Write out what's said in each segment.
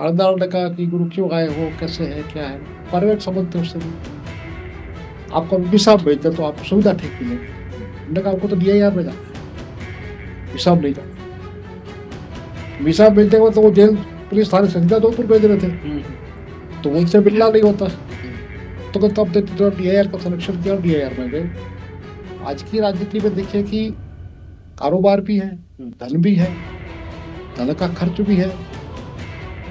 हड़ताल ने कहा कि गुरु क्यों आए हो, कैसे है, क्या है, प्राइवेट संबंध थे उससे भी। आपको विसाब भेजते तो आपको सुविधा ठीक मिलेगी। हमने कहा आपको तो दिया यार भेजा, विसाब नहीं था। विसाब भेजने के बाद तो वो जेल पुलिस थाने संख्या 2 पर भेज रहे थे, तो उनसे मिलना नहीं होता, तो तब DIR का सिलेक्शन किया और DIR में गए। आज की राजनीति में देखिए कि कारोबार भी है, धन भी है, धन का खर्च भी है,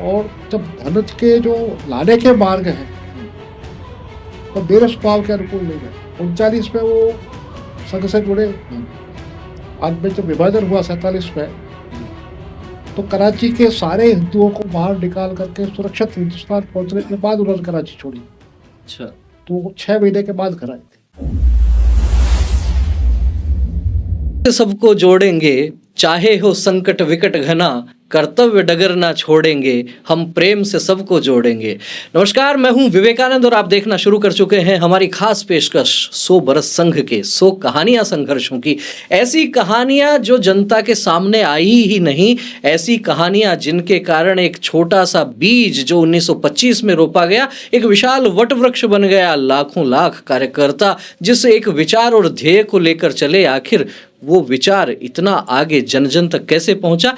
और जब धन के जो लाने के मार्ग हैं तो मेरे स्वभाव के अनुकूल नहीं है। 39 में वो संघ से जुड़े, बाद में जब विभाजन हुआ 47 में, तो कराची के सारे हिंदुओं को बाहर निकाल करके सुरक्षित हिंदुस्तान पहुंचने के बाद उन्होंने कराची छोड़ी। अच्छा, तो वो 6 महीने के बाद घर आए थे। सबको जोड़ेंगे, चाहे हो संकट विकट घना, कर्तव्य डगर ना छोड़ेंगे, हम प्रेम से सबको जोड़ेंगे। नमस्कार, मैं हूं विवेकानंद और आप देखना शुरू कर चुके हैं हमारी खास पेशकश 100 बरस संघ के 100 कहानियां संघर्षों की। ऐसी कहानियां जो जनता के सामने आई ही नहीं, ऐसी कहानियां जिनके कारण एक छोटा सा बीज जो 1925 में रोपा गया एक विशाल वट वृक्ष बन गया। लाखों लाख कार्यकर्ता जिस एक विचार और ध्येय को लेकर चले, आखिर वो विचार इतना आगे जन जन तक कैसे पहुंचा?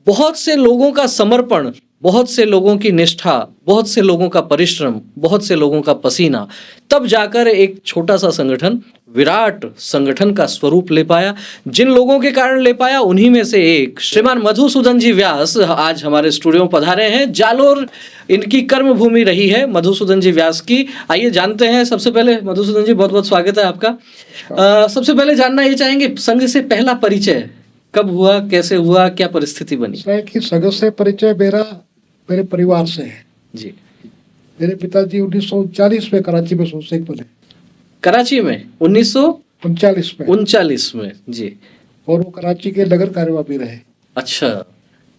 बहुत से लोगों का समर्पण, बहुत से लोगों की निष्ठा, बहुत से लोगों का परिश्रम, बहुत से लोगों का पसीना, तब जाकर एक छोटा सा संगठन विराट संगठन का स्वरूप ले पाया। जिन लोगों के कारण ले पाया उन्हीं में से एक श्रीमान मधुसूदन जी व्यास आज हमारे स्टूडियो में पधारे हैं। जालोर इनकी कर्म भूमि रही है मधुसूदन जी व्यास की। आइए जानते हैं। सबसे पहले मधुसूदन जी बहुत बहुत स्वागत है आपका। सबसे पहले जानना ये चाहेंगे संघ से पहला परिचय कब हुआ, कैसे हुआ, क्या परिस्थिति बनी? कि संघ से परिचय मेरे परिवार से है जी। मेरे पिताजी 1939 में कराची में शेख बने। कराची में 1939 में जी। और वो कराची के नगर कार्यवाह भी रहे। अच्छा।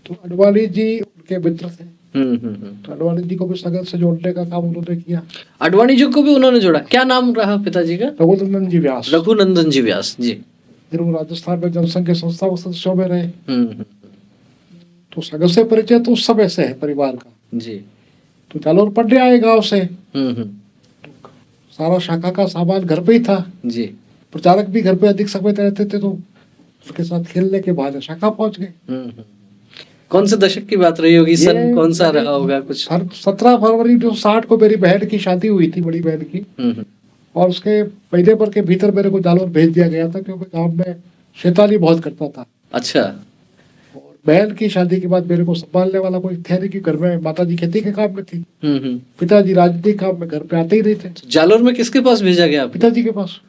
तो अडवाणी जी उनके मित्र थे। तो अडवाणी जी को भी संघ से जोड़ने का काम उन्होंने किया। अडवाणी जी को भी उन्होंने जोड़ा। क्या नाम रहा पिताजी का? रघुनंदन जी व्यास। रघुनंदन जी व्यास जी। फिर वो राजस्थान में जनसंघ के संस्थापक सदस्यों में रहे। तो संघ से परिचय तो उस समय से है परिवार का जी। तो जालोर पढ़ने आए गांव से। तो सारा शाखा का सामान घर पे ही था जी। प्रचारक भी घर पे अधिक समय रहते थे, तो उसके साथ खेलने के बाद शाखा पहुंच गए। कौन से दशक की बात रही होगी? सन कौन सा रहा होगा? कुछ 17 फरवरी 1960 को मेरी बहन की शादी हुई थी, बड़ी बहन की। और उसके महीने भर के भीतर मेरे को जालोर भेज दिया गया था, क्योंकि गांव में शैतानी बहुत करता था। अच्छा। और बहन की शादी के बाद मेरे को संभालने वाला कोई थे नहीं, कि घर में माता जी खेती के काम में थी, पिताजी राजनीतिक काम में घर पे आते ही नहीं थे। जालोर में किसके पास भेजा गया? पिताजी के पास।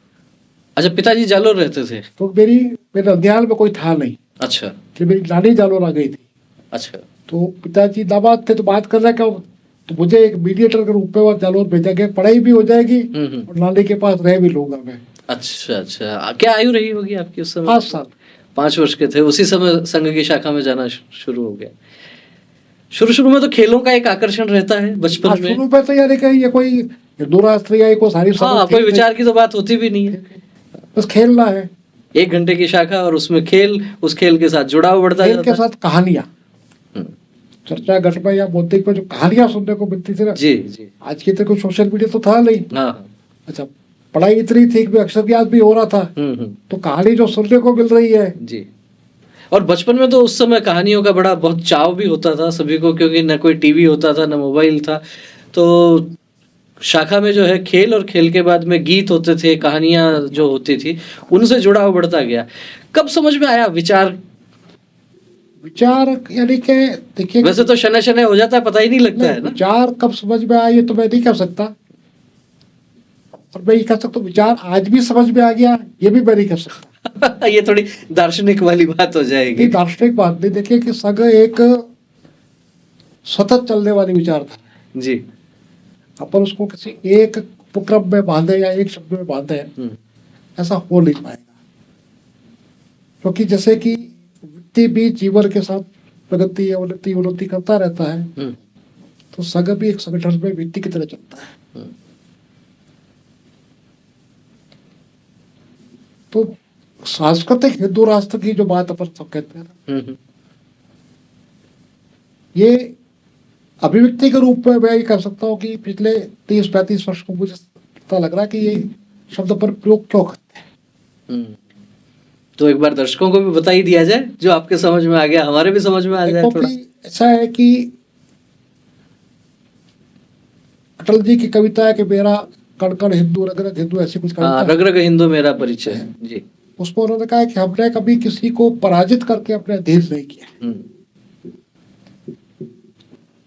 अच्छा, पिताजी जालोर रहते थे। तो मेरे अध्याल में कोई था नहीं। अच्छा। कि मेरी नानी जालोर आ गई थी। अच्छा। तो पिताजी दामाद थे, तो बात कर रहे क्या, तो मुझे एक मीडिएटर के रूप में जालोर भेजा गया। पढ़ाई भी हो जाएगी और नानी के पास रह भी लूंगा मैं। अच्छा अच्छा। क्या आयु रही होगी आपकी उस समय? 5 साल। 5 वर्ष के थे, उसी समय संघ की शाखा में जाना शुरू हो गया। शुरू में तो खेलों का एक आकर्षण रहता है बचपन में। शुरू में तो यार ये कोई हिंदू राष्ट्र या कोई सारी कोई विचार की तो बात होती भी नहीं है, बस खेलना है। 1 घंटे की शाखा और उसमें खेल, उस खेल के साथ जुड़ाव बढ़ता है, के साथ कहानियां, चर्चा गट में या बौद्धिक में जो कहानियां सुनने को मिलती थी ना। जी जी। आज की तो कोई सोशल मीडिया तो था नहीं। अच्छा, पढ़ाई इतनी थी कि अक्षर याद भी हो रहा था। तो कहानी जो सुनने को मिल रही है जी। और बचपन में तो उस समय कहानियों का बड़ा बहुत चाव भी होता था सभी को, क्योंकि न कोई टीवी होता था, न मोबाइल था। तो शाखा में जो है खेल, और खेल के बाद में गीत होते थे, कहानियां जो होती थी, उनसे जुड़ाव बढ़ता गया। कब समझ में आया विचार यानी कि देखिए, वैसे तो शनै शनै हो जाता है, पता ही नहीं लगता है ना। विचार कब समझ में आया ये तो मैं नहीं कह सकता, और मैं ये कह सकता हूँ विचार आज भी समझ में आ गया, ये भी मैं नहीं कह सकता। ये थोड़ी दार्शनिक वाली बात हो जाएगी। दार्शनिक बात नहीं। देखिए कि संघ एक सतत चलने वाली विचारधारा जी। अपन उसको किसी एक उपक्रम में बांधे या एक शब्द में बांधे, ऐसा हो नहीं पाएगा। क्योंकि जैसे कि व्यक्ति भी जीवन के साथ प्रगति या उन्नति करता रहता है, तो संघ भी एक संगठन में व्यक्ति की तरह चलता है। तो सांस्कृतिक हिंदू राष्ट्र की जो बात अपन सब कहते हैं ना, ये अभिव्यक्ति के रूप में मैं ये कह सकता हूँ कि पिछले 30-35 वर्ष को मुझे पता लग रहा है कि ये शब्द पर प्रयोग क्यों करते हैं। तो एक बार दर्शकों को भी बता ही दिया जाए, जो आपके समझ में आ गया हमारे भी समझ में आ जाए थोड़ा। ऐसा है कि अटल जी की कविता है कि मेरा कण कण हिंदू, रग रग हिंदू, ऐसी कुछ कविता रग रग हिंदू मेरा परिचय जी। उसमें उन्होंने कहा कि हमने कभी किसी को पराजित करके अपने अधीन नहीं किया।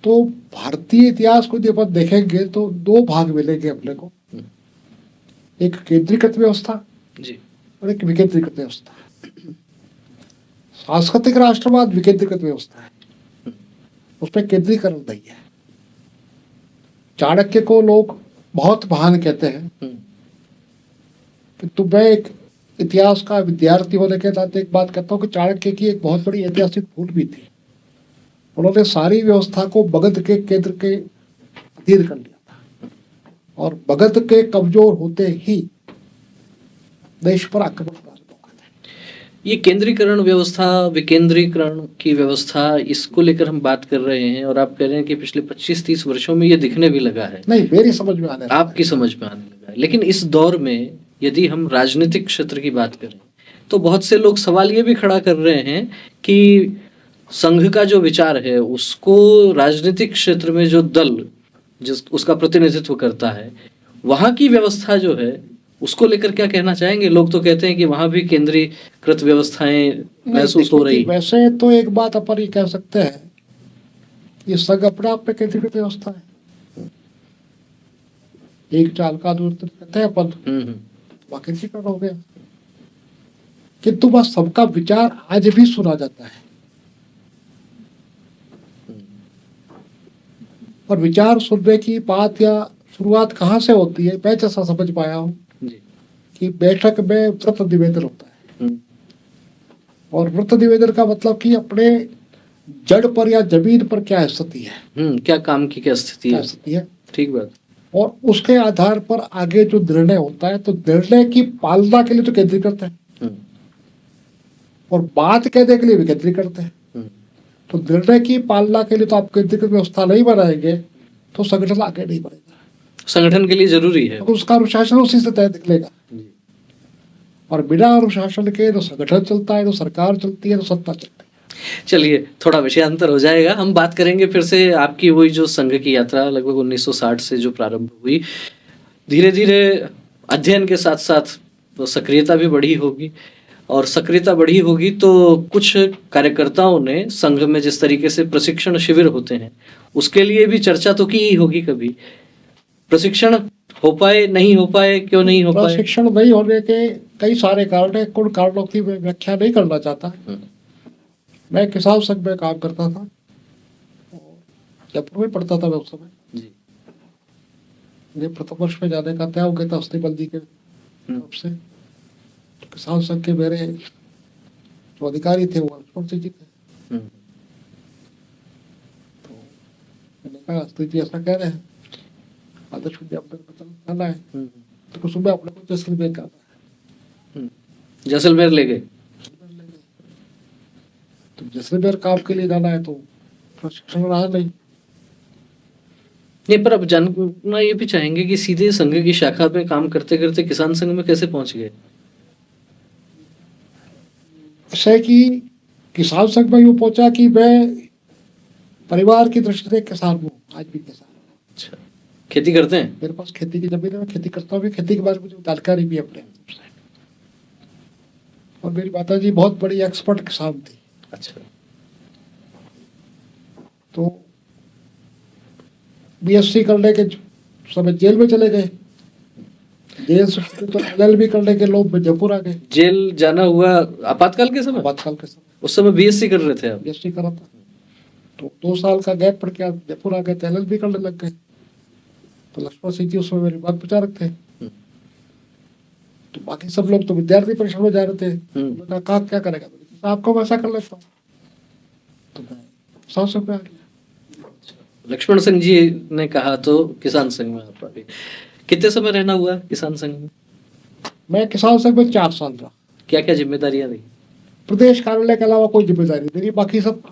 तो भारतीय इतिहास को जब आप देखेंगे तो दो भाग मिलेंगे अपने को, एक केंद्रीकृत व्यवस्था जी और एक विकेंद्रीकृत व्यवस्था। सांस्कृतिक राष्ट्रवाद विकेंद्रीकृत व्यवस्था है, उसमें केंद्रीकरण नहीं है। चाणक्य को लोग बहुत महान कहते हैं, तो मैं एक इतिहास का विद्यार्थी होने के नाते एक बात कहता हूँ कि चाणक्य की एक बहुत बड़ी ऐतिहासिक भूल भी थी। उन्होंने सारी व्यवस्था को मगध के केंद्र के अधीन कर लिया था और मगध के कमजोर होते ही देश पर आक्रमण प्रारंभ हो गए थे। ये केंद्रीकरण व्यवस्था, विकेंद्रीकरण की व्यवस्था, इसको लेकर हम बात कर रहे हैं और आप कह रहे हैं कि पिछले 25-30 वर्षों में ये दिखने भी लगा है। नहीं, मेरी समझ में आने लगा, आपकी समझ में आने लगा है। लेकिन इस दौर में यदि हम राजनीतिक क्षेत्र की बात करें तो बहुत से लोग सवाल ये भी खड़ा कर रहे हैं कि संघ का जो विचार है उसको राजनीतिक क्षेत्र में जो दल जिस उसका प्रतिनिधित्व करता है, वहां की व्यवस्था जो है उसको लेकर क्या कहना चाहेंगे? लोग तो कहते हैं कि वहां भी केंद्रीकृत व्यवस्थाएं महसूस हो रही। वैसे तो एक बात अपन ये कह सकते हैं, ये संघ अपने आप में केंद्रीकृत व्यवस्था है। एक चाल का दूसरे कहते हैं अपन, केंद्रीकरण हो गया। किंतु बस सबका विचार आज भी सुना जाता है और विचार सुनने की बात या शुरुआत कहाँ से होती है, मैं जैसा समझ पाया हूँ कि बैठक में व्रत निवेदन होता है। और व्रत निवेदन का मतलब कि अपने जड़ पर या जमीन पर क्या स्थिति है, क्या काम की क्या स्थिति है। ठीक बात। और उसके आधार पर आगे जो निर्णय होता है, तो निर्णय की पालना के लिए तो केंद्रीकृत है और बात कहने के लिए भी केंद्रीकृत है। तो निर्णय की पालना के लिए तो आप केंद्रीकृत व्यवस्था नहीं बनाएंगे तो संगठन आगे नहीं बढ़ेगा। संगठन के लिए जरूरी है, तो उसका अनुशासन उसी से तय निकलेगा। और बिना अनुशासन के तो संगठन चलता है, तो सरकार चलती है, तो सत्ता चलती है। चलिए थोड़ा विषयांतर हो जाएगा, हम बात करेंगे फिर से आपकी वही जो संघ की यात्रा लगभग 1960 से जो प्रारंभ हुई, धीरे धीरे अध्ययन के साथ साथ तो सक्रियता भी बढ़ी होगी और सक्रियता बढ़ी होगी तो कुछ कार्यकर्ताओं ने संघ में जिस तरीके से प्रशिक्षण शिविर होते हैं उसके लिए भी चर्चा तो की ही होगी। कभी प्रशिक्षण हो पाए, नहीं हो पाए, क्यों नहीं हो पाए? प्रशिक्षण नहीं होने के कई सारे कारण है, कुछ कारणों की मैं व्याख्या नहीं करना चाहता। मैं किसान संघ में काम करता था, जयपुर में पढ़ता था मैं उस समय जी। मुझे प्रथम वर्ष में जाने का तय हो गया था हस्तीबंदी के तरफ से। तो किसान संघ के मेरे जो अधिकारी थे वो लक्ष्मण सिंह जी थे। तो मैंने कहा हस्ती जी ऐसा कह रहे हैं, आदर्श विद्यापीठ जाना है, तो सुबह अपने को जैसलमेर का जैसलमेर ले गए। तो जैसलमेर काम के लिए जाना है तो प्रशिक्षण रहा नहीं। पर अब जानना ये भी चाहेंगे कि सीधे संघ की शाखा में काम करते करते किसान संघ में कैसे पहुंच गए? ऐसा है कि किसान संघ में यूं पहुंचा कि मैं परिवार की दृष्टि से किसान हूँ, आज भी किसान। अच्छा, खेती करते हैं? मेरे पास खेती की जमीन है, मैं खेती करता हूँ, खेती के बारे में मुझे जानकारी भी है अपने। और मेरी माता जी बहुत बड़ी एक्सपर्ट किसान थी। अच्छा। तो बीएससी करने के समय जेल में चले गए, जेल से तो एलएलबी करने के लोग जयपुर आ गए। जेल जाना हुआ आपातकाल के समय? आपातकाल के समय। उस समय बीएससी कर रहे थे आप? बीएससी कर रहा था, तो 2 साल का गैप पड़ गया, जयपुर आ गए तो एलएलबी करने लग गए। तो लक्ष्मण सिंह जी उसमें मेरे बात प्रचारक थे, तो बाकी सब लोग तो विद्यार्थी परिषद में जा रहे थे। मैंने कहा क्या करेगा, आपको वैसा कर लेता हूँ, तो मैं किसान संघ में आ गया। लक्ष्मण सिंह जी ने कहा तो किसान संघ में आप आ गए। कितने समय रहना हुआ किसान संघ में? मैं किसान संघ में 4 साल रहा। क्या क्या जिम्मेदारियां रही? प्रदेश कार्यालय के अलावा कोई जिम्मेदारी नहीं, बाकी सब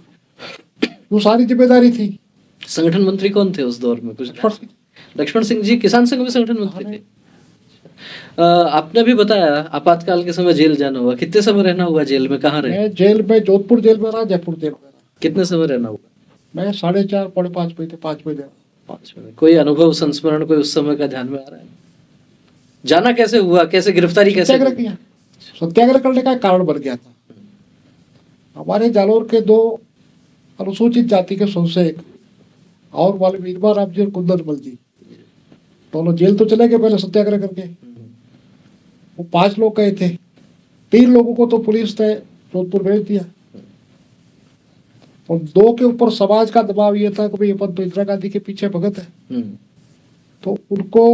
वो सारी जिम्मेदारी थी। संगठन मंत्री कौन थे उस दौर में, कुछ लक्ष्मण सिंह। लक्ष्मण सिंह जी किसान संघ में संगठन मंत्री थे। आपने भी बताया आपातकाल के समय जेल जाना हुआ, कितने समय रहना हुआ जेल में, कहाँ रहे? मैं जेल में जोधपुर जेल में रहा, जयपुर जेल में रहा। कितने समय रहना हुआ? मैं 4:30 पौने 5 बजे 5 बजे 5 मिनट। कोई अनुभव संस्मरण कोई उस समय का ध्यान में आ रहा है? जाना कैसे हुआ, कैसे गिरफ्तारी कैसे सत्याग्रह हुई? किया। सत्याग्रह करने का कारण बन गया था। हमारे जालोर के 2 अनुसूचित जाति के संशयक और वाल्मीकि राम जी और कुंदनमल जी दोनों जेल तो चले गए पहले सत्याग्रह करके। वो 5 लोग गए थे, 3 लोगों को तो पुलिस ने जोधपुर भेज दिया और 2 के ऊपर समाज का दबाव ये था कि भाई अपन तो इंदिरा गांधी के पीछे भगत है, तो उनको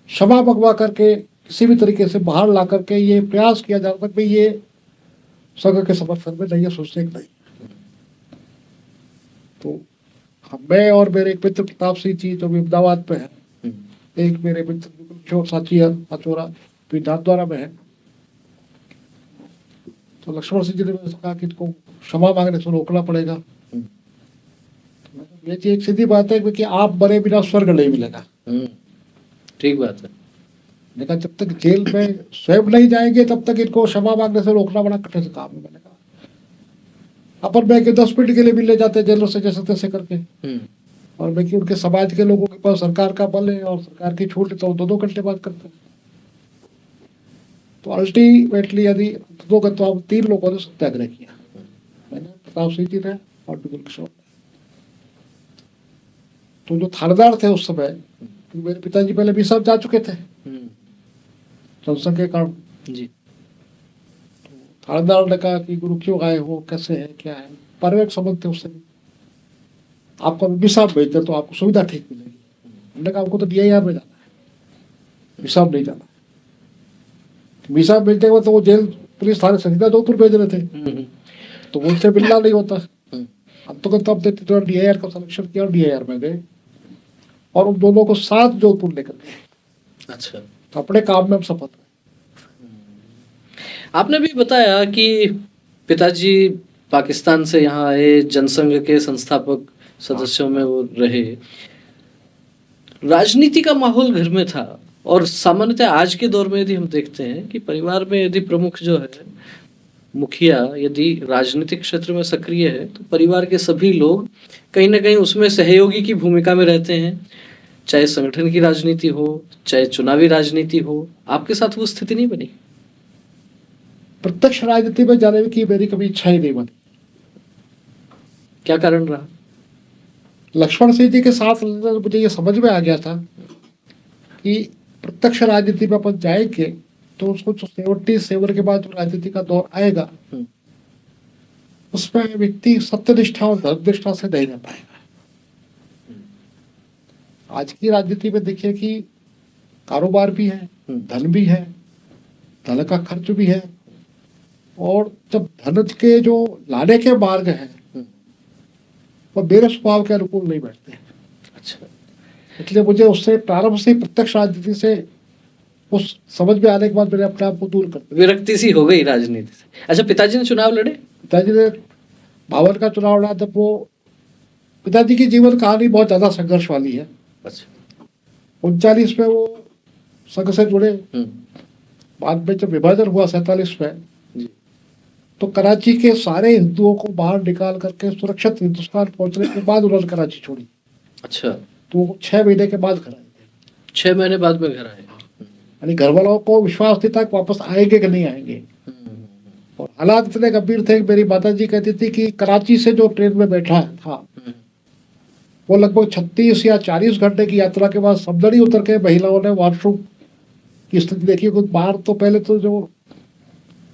क्षमा भगवा करके किसी भी तरीके से बाहर ला करके ये प्रयास किया जा रहा था कि ये संघ के समर्थन में नहीं है, सोचने नहीं। तो मैं और मेरे एक मित्र प्रताप सिंह जी जो अहमदाबाद में है, एक मेरे मित्र किशोर साची अचोरा नाथद्वारा में है, तो लक्ष्मण सिंह जी ने कहा कि इनको क्षमा मांगने से रोकना पड़ेगा। ये एक सीधी बात है कि आप मरे बिना स्वर्ग नहीं मिलेगा। ठीक बात है। लेकिन जब तक जेल में स्वयं नहीं जाएंगे तब तक इनको क्षमा मांगने से रोकना बड़ा कठिन काम है। मैंने कहा अपन मैं 10 मिनट के लिए मिलने जाते हैं जेलों से जैसे तैसे करके, और मैं कि उनके समाज के लोगों के पास सरकार का बल है और सरकार की छूट है तो 2-2 घंटे बात करते हैं। तो अल्टीमेटली यदि 2 घंटे 3 लोगों ने सत्याग्रह किया, मैंने प्रताप सिंह जी ने और बिल्कुल किशोर ने। तो जो थानेदार थे उस समय, मेरे पिताजी पहले भी सब जा चुके थे जनसंघ के कारण जी। थानेदार ने कहा कि गुरु क्यों आए हो, कैसे है, क्या है, परवेक संबंध थे उससे। आपको विसाब भेजते तो आपको सुविधा ठीक मिलेगी। हमने कहा आपको तो DIR में जाना है, विसाब नहीं जाना। विसाब भेजने के बाद तो वो जेल पुलिस थाने से सीधा जोधपुर भेज रहे थे, तो उनसे मिलना नहीं होता। अब तो तब देते तो DIR का सलेक्शन किया और DIR में गए और उन दोनों को साथ जोधपुर लेकर गए। अच्छा। तो अपने काम में हम सफल हुए। आपने भी बताया कि पिताजी पाकिस्तान से यहाँ आए, जनसंघ के संस्थापक सदस्यों में वो रहे, राजनीति का माहौल घर में था। और सामान्यतः आज के दौर में यदि हम देखते हैं कि परिवार में यदि प्रमुख जो है मुखिया यदि राजनीतिक क्षेत्र में सक्रिय है तो परिवार के सभी लोग कहीं ना कहीं उसमें सहयोगी की भूमिका में रहते हैं, चाहे संगठन की राजनीति हो चाहे चुनावी राजनीति हो। आपके साथ वो स्थिति नहीं बनी? प्रत्यक्ष राजनीति में जाने की मेरी कभी इच्छा ही नहीं बनी। क्या कारण रहा? लक्ष्मण सिंह जी के साथ मुझे ये समझ में आ गया था कि प्रत्यक्ष राजनीति में अपन जाएंगे तो उसको 77 के बाद जो राजनीति का दौर आएगा उसमें व्यक्ति सत्यनिष्ठा और धर्मनिष्ठा से नहीं रह पाएगा। आज की राजनीति में देखिए कि कारोबार भी है, धन भी है, धन का खर्च भी है, और जब धन के जो लाने के मार्ग हैं वो मेरे स्वभाव के अनुकूल नहीं बैठते। अच्छा। इसलिए मुझे उससे प्रारंभ से प्रत्यक्ष राजनीति से उस समझ में आने के बाद मैंने अपने आप को दूर कर दिया, विरक्ति सी हो गई राजनीति से। अच्छा, पिताजी ने चुनाव लड़े? पिताजी ने 52 का चुनाव लड़ा। तब वो पिताजी की जीवन कहानी बहुत ज्यादा संघर्ष वाली है। अच्छा। 39 में वो संघ से जुड़े, बाद में जब विभाजन हुआ 47 में जी। तो कराची के सारे हिंदुओं को बाहर निकाल करके सुरक्षित हिंदुस्तान पहुंचने के बाद उन्होंने कराची छोड़ी। अच्छा। तो वो 6 महीने के बाद घर आए थे। 6 महीने बाद में घर आए। यानी घर वालों को विश्वास नहीं था कि वापस आएंगे कि नहीं आएंगे। और हालात इतने गंभीर थे कि मेरी माता जी कहती थी कि कराची से जो ट्रेन में बैठा था वो लगभग 36 या 40 घंटे की यात्रा के बाद समदड़ी उतर के महिलाओं ने वॉशरूम की स्थिति देखी। कुछ बाहर तो पहले तो जो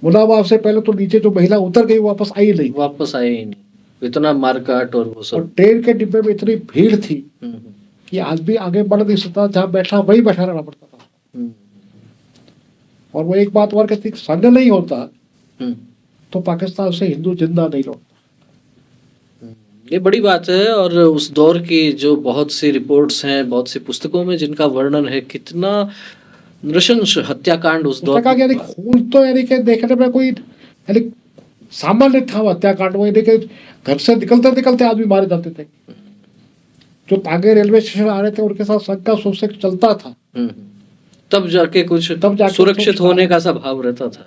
मुलाबाब से पहले तो नीचे जो महिला उतर गई वापस आई नहीं, वापस आए ही नहीं। इतना मारकाट और वो और सब। ट्रेन के डिब्बे में इतनी भीड़ थी कि आदमी आगे बढ़ नहीं सकता, जहाँ बैठा वही बैठा रहना पड़ता था। और वो एक बात और कहती, संघ नहीं होता तो पाकिस्तान से हिंदू जिंदा नहीं लौटता। ये बड़ी बात है। और उस दौर की जो बहुत सी रिपोर्ट्स हैं, बहुत सी पुस्तकों में जिनका वर्णन है, कितना नृशंस हत्याकांड उस दौर में। यानी खून तो यानी कि देखने में कोई यानी सामान्य था हत्याकांड। वो यानी कि घर से निकलते निकलते आदमी मारे जाते थे। जो आगे रेलवे स्टेशन आ रहे थे उनके साथ संघ का सोसाइटी चलता था। तब जाके कुछ सुरक्षित होने का सा भाव रहता था।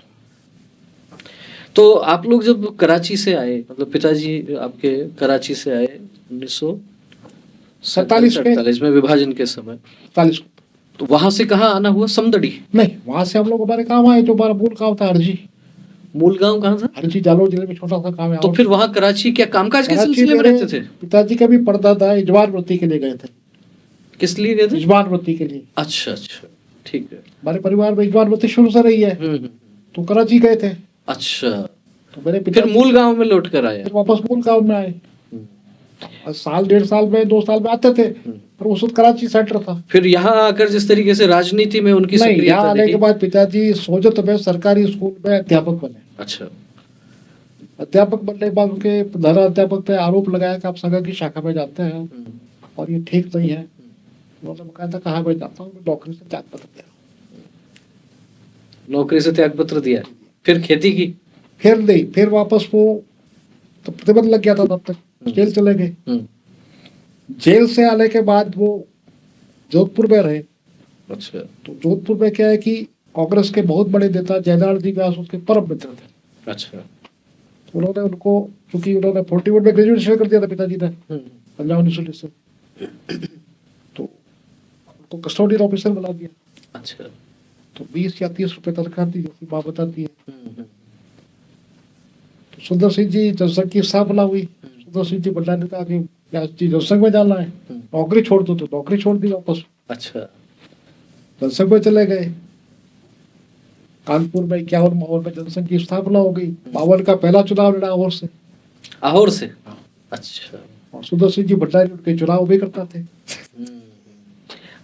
तो आप लोग जब कराची से आए, मतलब पिताजी आपके कराची से आए 1947 में विभाजन के समय, 40 तो वहां से कहाँ आना हुआ? समदड़ी? नहीं, वहां से हम लोग हमारे काम आए, जो हमारा मूल काम था हरजी। मूल गांव कहाँ था? हरजी जालौर जिले में छोटा सा काम है। तो फिर वहां कराची क्या कामकाज के सिलसिले में रहते थे? पिताजी का भी परदादा यजमान वृत्ति के लिए गए थे। किस लिए गए थे? यजमान वृत्ति के लिए। अच्छा अच्छा, ठीक है। हमारे परिवार में यजमान वृत्ति शुरू से रही है। तो कराची गए थे। अच्छा, तो मेरे फिर मूल गांव में लौट कर आए? फिर वापस मूल गांव में आए। साल 1.5 साल में 2 साल में आते थे, पर उस वक्त कराची सेंटर था। फिर यहाँ आकर जिस तरीके से राजनीति में उनकी नहीं, सक्रियता यहाँ आने देखी? के बाद पिताजी सोजत में सरकारी स्कूल में अध्यापक बने। अच्छा। अध्यापक बनने के बाद उनके प्रधान अध्यापक पे आरोप लगाया कि आप संघ की शाखा में जाते हैं और ये ठीक नहीं है। उन्होंने बकायदा कहा मैं जाता हूँ, मैं नौकरी से त्याग पत्र दिया। नौकरी से त्याग पत्र दिया, फिर खेती की? फिर नहीं, फिर वापस वो तो प्रतिबंध लग गया था, तब तक जेल चले गए। जेल से आने के बाद वो जोधपुर में रहे। अच्छा। तो जोधपुर में क्या है कि कांग्रेस के बहुत बड़े नेता जयनारायण जी व्यास उसके परम मित्र थे। अच्छा। तो उन्होंने उनको, क्योंकि उन्होंने 41 में ग्रेजुएशन कर दिया था पिताजी ने पंजाब यूनिवर्सिटी से, तो उनको कस्टोडियन ऑफिसर बना दिया। अच्छा। तो 20 या 30 रुपए तनख्वाह थी, जैसी माँ बताती है। तो सुंदर सिंह जी जनसंघ की स्थापना हुई। सुंदर सिंह जी भंडारी ने कहा कि व्यास जी जनसंघ में जाना है, नौकरी छोड़ दो, तो नौकरी छोड़ दी वापस। अच्छा। जनसंघ में चले गए। कानपुर में 51 माहौल में जनसंघ की स्थापना हो गई। 52 का पहला चुनाव लड़ा आहोर से। आहोर से? अच्छा। और सुंदर सिंह जी भंडारी उनके चुनाव भी करता थे।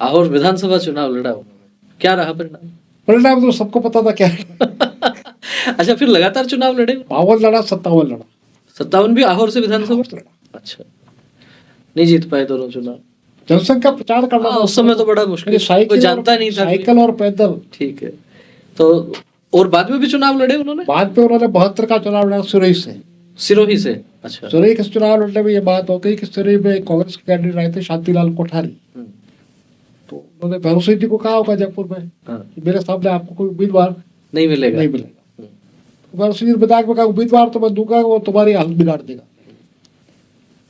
आहोर विधानसभा चुनाव लड़ा उन्होंने, क्या रहा परिणाम? परिणाम तो सबको पता था क्या। अच्छा, फिर लगातार चुनाव लड़े? 52 लड़ा, 57 लड़ा। 57 भी आहोर से विधानसभा? अच्छा, नहीं जीत पाए दोनों चुनाव। जनसंघ का प्रचार करना उस समय तो बड़ा मुश्किल, कोई जानता नहीं था। साइकिल और पैदल। ठीक है। तो और बाद में भी चुनाव लड़े उन्होंने? बाद में उन्होंने 72 का चुनाव लड़ा सिरोही से। सिरोही से? अच्छा। सिरोही के चुनाव लड़ने में ये बात हो गई कि सिरोही में कांग्रेस के कैंडिडेट आए थे शांतिलाल कोठारी। तो उन्होंने भैरव सिंह जी को कहा होगा जयपुर में कि मेरे सामने आपको कोई उम्मीदवार नहीं मिलेगा। भैरव सिंह जी मजाक में कहा उम्मीदवार तो मैं दूंगा, वो तुम्हारी हालत बिगाड़ देगा।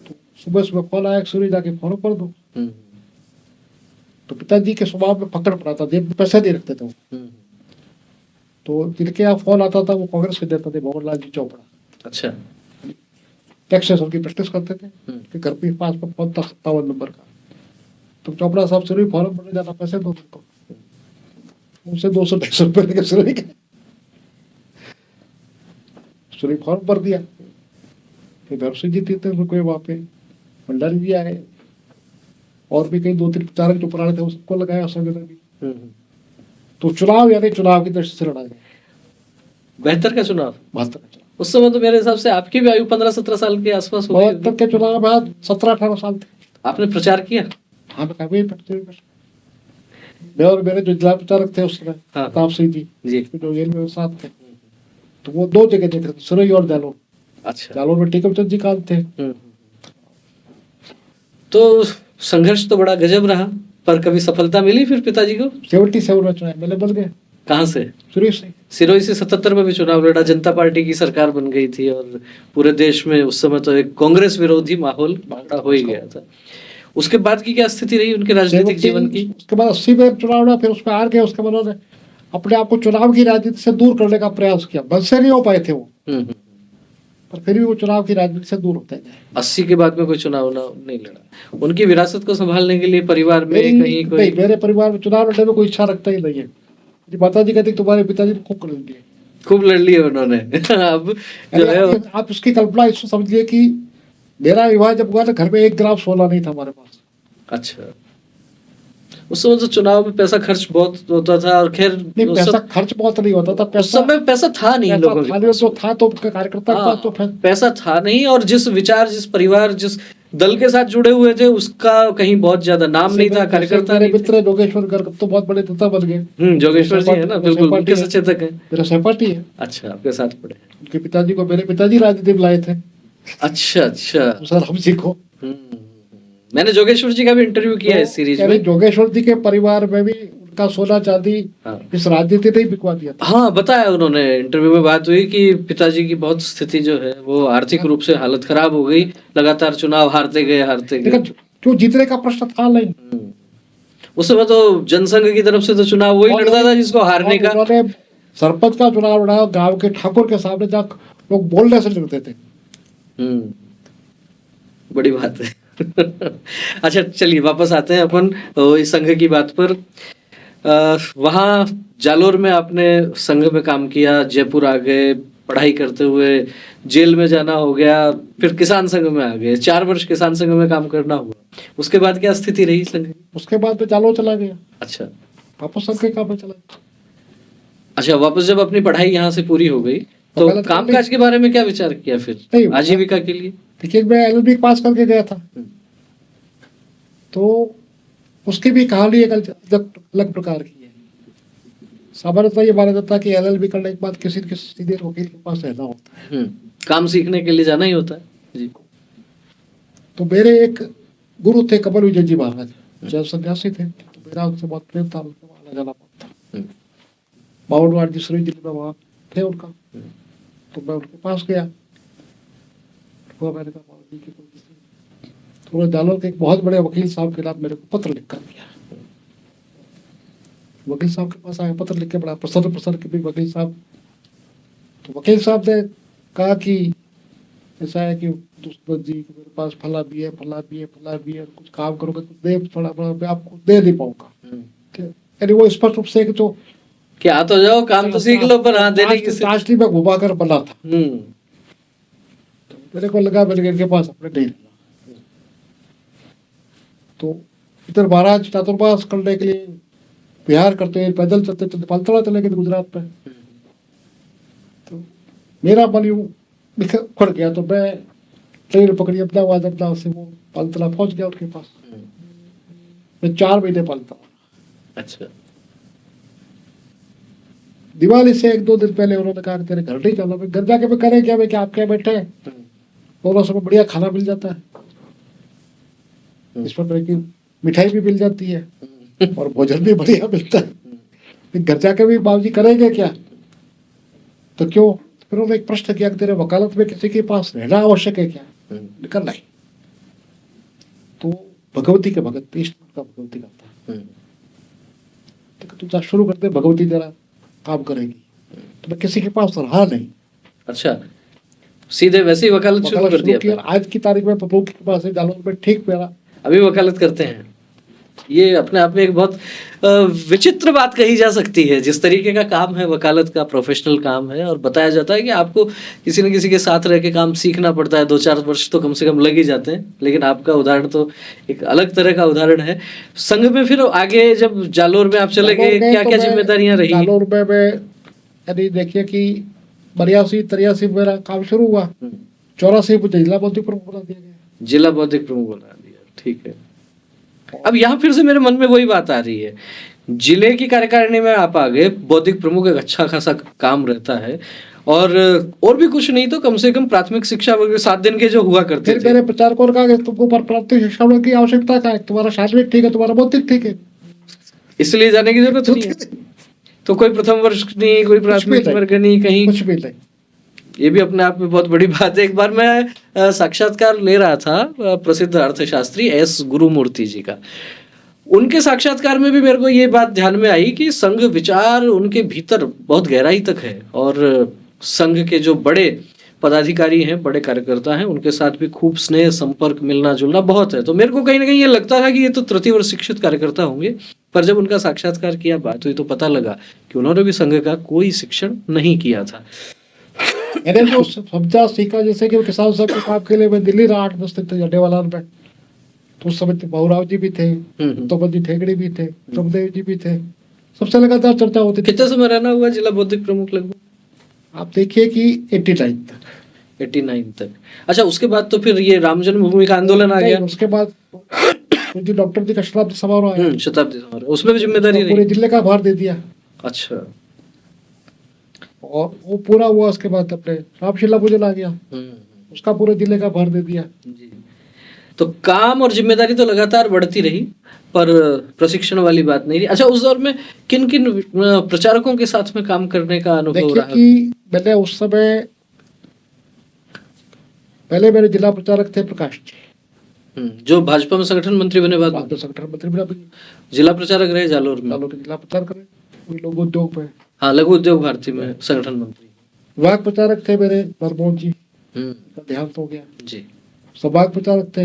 तो सुबह सुबह फोन आया, सिरोही जाके फॉलो कर दो। तो पिताजी के स्वभाव में पकड़ पड़ा था, जेब में पैसे नहीं रखते थे वो। तो जिनके यहाँ फोन आता था वो कांग्रेस के देते थे, भंवर लाल जी चोपड़ा। अच्छा। टैक्सेस की प्रैक्टिस करते थे कि घर के पास में फोन था 57 नंबर का। तो चोपड़ा साहब सिरोही फॉर्म भरने जाना, पैसे दो उनको। उनसे 200-250 रुपए लेके सिरोही गए, सिरोही फॉर्म भर दिया। फिर भैरव सिंह जी थे रुके वहाँ पे, भंडारी जी आए, और भी कई 2-3 प्रचारक जो पुराने थे उसको लगाया संगठन भी। तो चुनाव यानी चुनाव की दृष्टि से लड़ा गया। 72 का चुनाव? 72 का चुनाव। उस समय तो मेरे हिसाब से आपकी भी आयु 15-17 साल के आसपास हो गई। 72 के चुनाव बाद 17-18 साल थे। आपने प्रचार किया? हाँ, मैं कभी मैं और मेरे जो जिला प्रचारक थे उस समय, प्रताप सिंह जी जो जेल में साथ थे, तो वो 2 जगह देखे थे, सिरोही और जालौर। अच्छा। जालौर में टीकम चंद जी काल थे। तो संघर्ष तो बड़ा गजब रहा, पर कभी सफलता मिली फिर पिताजी को? 77 में चुनाव मैंने बन गए। कहाँ से? सिरोही से। सिरोही से 77 में भी चुनाव लड़ा, जनता पार्टी की सरकार बन गई थी और पूरे देश में उस समय तो एक कांग्रेस विरोधी माहौल खड़ा हो ही गया था। उसके बाद की क्या स्थिति रही उनके राजनीतिक जीवन की? उसके बाद 80 में चुनाव लड़ा, फिर उसमें हार गए। उसके बाद उन्होंने अपने आप को चुनाव की राजनीति से दूर करने का प्रयास किया। बल से नहीं हो पाए थे वो, पर फिर भी वो चुनाव की राजनीति से दूर होते गए। 80 के बाद में कोई चुनाव नहीं लड़ा। उनकी विरासत को संभालने के लिए परिवार में कहीं कोई? मेरे परिवार में चुनाव लड़ने में कोई इच्छा रखता ही नहीं है। माता जी कहती तुम्हारे पिताजी ने खूब लड़ लिए, खूब लड़ लिए उन्होंने। अब जो है आप उसकी कल्पना इसको समझिए कि मेरा विवाह जब हुआ था घर में 1 ग्राम सोना नहीं था हमारे पास। अच्छा। उस समय तो चुनाव में पैसा खर्च बहुत होता था, और खैर पैसा खर्च बहुत नहीं होता था। उस समय पैसा था नहीं लोगों के पास। जो था तो कार्यकर्ता के पास तो पैसा था नहीं, और जिस विचार, जिस परिवार, जिस दल के साथ जुड़े हुए थे उसका कहीं बहुत ज्यादा नाम नहीं था, कार्यकर्ता नहीं। मित्र जोगेश्वर गर्ग तो बहुत बड़े नेता बन गए। जोगेश्वर जी है ना, बिल्कुल उनके सचेतक है। मेरा सहपाठी है। अच्छा, आपके साथ पढ़े? उनके पिताजी को मेरे पिताजी राजनीति में लाए थे। अच्छा अच्छा। सर हम सीखो। मैंने जोगेश्वर जी का भी इंटरव्यू किया है इस सीरीज में। जोगेश्वर जी के परिवार में भी उनका सोना चांदी इस राजनीति ने ही बिकवा दिया था। हाँ, बताया उन्होंने, इंटरव्यू में बात हुई कि पिताजी की बहुत स्थिति जो है वो आर्थिक रूप से हालत खराब हो गई, लगातार चुनाव हारते गए। जो जीतने का प्रश्न था नहीं, उस समय तो जनसंघ की तरफ से तो चुनाव वही लड़ता था जिसको हारने का। उन्होंने सरपंच का चुनाव लड़ा, गांव के ठाकुर के सामने जाकर लोग बोलने से डरते थे। बड़ी बात है। अच्छा चलिए वापस आते हैं अपन इस संघ की बात पर। वहाँ जालोर में आपने संघ में काम किया, जयपुर आ गए, पढ़ाई करते हुए जेल में जाना हो गया, फिर किसान संघ में आ गए, 4 वर्ष किसान संघ में काम करना हुआ। उसके बाद क्या स्थिति रही संघ की? उसके बाद में जालोर चला गया। अच्छा, वापस संघ के काम में चला गया। अच्छा, वापस जब अपनी पढ़ाई यहाँ से पूरी हो गई तो कामकाज के बारे में क्या विचार किया फिर आजीविका के लिए? देखिए, मैं LLB पास करके गया था, तो उसकी भी कहानी एक अलग प्रकार की है। सामान्यतः ये माना जाता है कि LLB करने के बाद किसी सीधे वकील के पास रहना होता है, काम सीखने के लिए जाना ही होता है जी। तो मेरे एक गुरु थे कमल विजय जी महाराज, जब सन्यासी थे, तो मेरा उनसे बहुत प्रेम था, उनके वहां जाना पड़ता। बावनवाड़ दूसरी जिले में वहां थे उनका, तो मैं उनके पास गया। तो मैंने कहा बाबू जी की तो उन्होंने जालोर के एक बहुत बड़े वकील साहब के नाम मेरे को पत्र लिख कर दिया। वकील साहब के पास आया, पत्र लिख के, बड़ा प्रसन्न के भी वकील साहब। तो वकील साहब ने कहा कि ऐसा है कि दुष्मत जी मेरे पास फला भी है, कुछ काम करोगे तो दे, थोड़ा बड़ा मैं आपको दे नहीं पाऊंगा। यानी वो स्पष्ट रूप से तो क्या आ तो जाओ, काम तो सीख लो, पर हाँ देने की चाशनी में घुमा कर बना था। तो मेरे को लगा मेरे इनके पास अपने नहीं रहना, तो इधर महाराज चातुर्मास करने के लिए बिहार करते हैं, पैदल चलते चलते पालतड़ा चले गए गुजरात में। तो मेरा मन यूं खड़ गया, तो मैं ट्रेन पकड़ी अहमदाबाद से, वो पालतड़ा पहुंच गया उनके पास। मैं 4 महीने पालता। अच्छा, दिवाली से 1-2 दिन पहले उन्होंने कहा तेरे घर नहीं चलो। घर जाके मैं करे क्या, मैं क्या आप क्या बैठे हैं, दोनों समय बढ़िया खाना मिल जाता है, इस पर की मिठाई भी मिल जाती है और भोजन भी बढ़िया मिलता है। घर जाके भी बाबूजी करेंगे क्या, तो क्यों? फिर उन्होंने एक प्रश्न किया कि तेरे वकालत में किसी के पास रहना आवश्यक है क्या? निकल नहीं, तो भगवती के भगत इष्ट का भगवती करता है, तो तू जा शुरू कर दे, भगवती तेरा काम करेगी। तो मैं किसी के पास रहा नहीं। अच्छा, सीधे वैसे ही वकालत शुरू कर दिया। आज की तारीख में प्रभु के पास है, जालोर में ठीक मेरा अभी वकालत करते हैं। ये अपने आप में एक बहुत विचित्र बात कही जा सकती है, जिस तरीके का काम है वकालत का, प्रोफेशनल काम है, और बताया जाता है कि आपको किसी न किसी के साथ रह के काम सीखना पड़ता है, 2-4 वर्ष तो कम से कम लग ही जाते हैं। लेकिन आपका उदाहरण तो एक अलग तरह का उदाहरण है। संघ में फिर आगे जब जालोर में आप चले गए, क्या क्या जिम्मेदारियां रही? जालोर में मैं यदि देखिए कि 82-83 मेरा काम शुरू हुआ, 84 मुझे जिला बौद्धिक प्रमुख बना दिया गया। जिला बौद्धिक प्रमुख बना दिया, ठीक है। अब यहाँ फिर से मेरे मन में वही बात आ रही है, जिले की कार्यकारिणी में आप आ गए, बौद्धिक प्रमुख एक अच्छा खासा काम रहता है, और भी कुछ नहीं तो कम से कम प्राथमिक शिक्षा वगैरह 7 दिन के जो हुआ करते थे। मेरे प्रचारकों ने कहा कि तुमको प्राथमिक शिक्षा की आवश्यकता क्या है, तुम्हारा शारीरिक ठीक है, तुम्हारा बौद्धिक ठीक है, इसलिए जाने की जरूरत नहीं है। तो कोई प्रथम वर्ष नहीं, कोई प्राथमिक वर्ग नहीं, कहीं कुछ भी नहीं। ये भी अपने आप में बहुत बड़ी बात है। एक बार मैं साक्षात्कार ले रहा था प्रसिद्ध अर्थशास्त्री S गुरुमूर्ति जी का। उनके साक्षात्कार में भी मेरे को ये बात ध्यान में आई कि संघ विचार उनके भीतर बहुत गहराई तक है, और संघ के जो बड़े पदाधिकारी हैं, बड़े कार्यकर्ता हैं, उनके साथ भी खूब स्नेह संपर्क, मिलना जुलना बहुत है। तो मेरे को कहीं ना कहीं ये लगता था कि ये तो तृतीय वर्ष शिक्षित कार्यकर्ता होंगे, पर जब उनका साक्षात्कार किया, बात हुई, तो पता लगा कि उन्होंने भी संघ का कोई शिक्षण नहीं किया था। मैंने जो समझा सीखा, जैसे कि किसान संघ के काम के लिए मैं दिल्ली रहा 8-10 दिन तक अड्डेवाला में, तो उस समय बहुराव जी भी थे, तोमल जी ठेगड़ी भी थे, प्रभुदेव जी भी थे, सबसे लगातार चर्चा होती थी। कितने समय रहना हुआ जिला बौद्धिक प्रमुख? लगभग आप देखिए कि 89 तक। अच्छा, उसके बाद तो फिर ये राम जन्मभूमि का आंदोलन आ गया। उसके बाद डॉक्टर जी का शताब्दी समारोह आया, शताब्दी समारोह, उसमें भी जिम्मेदारी पूरे जिले का भार दे दिया। अच्छा, और वो पूरा हुआ। उसके बाद अपने रामशिला पूजन आ गया, उसका पूरे जिले का भार दे दिया। तो काम और जिम्मेदारी तो लगातार बढ़ती रही, पर प्रशिक्षण वाली बात नहीं रही। अच्छा, उस दौर में किन किन प्रचारकों के साथ में काम करने का अनुभव देखिए रहा? कि मैंने उस समय, पहले मेरे जिला प्रचारक थे प्रकाश जी, जो भाजपा में संगठन मंत्री बने बाद में बाद में संगठन मंत्री बना, जिला प्रचारक रहे जालोर में। जालोर के जिला प्रचार करे, वही लोग उद्योग में। हाँ, लघु उद्योग भारती में संगठन मंत्री। विभाग प्रचारक थे मेरे नरमोहन जी, का देहांत हो गया जी। संभाग प्रचारक थे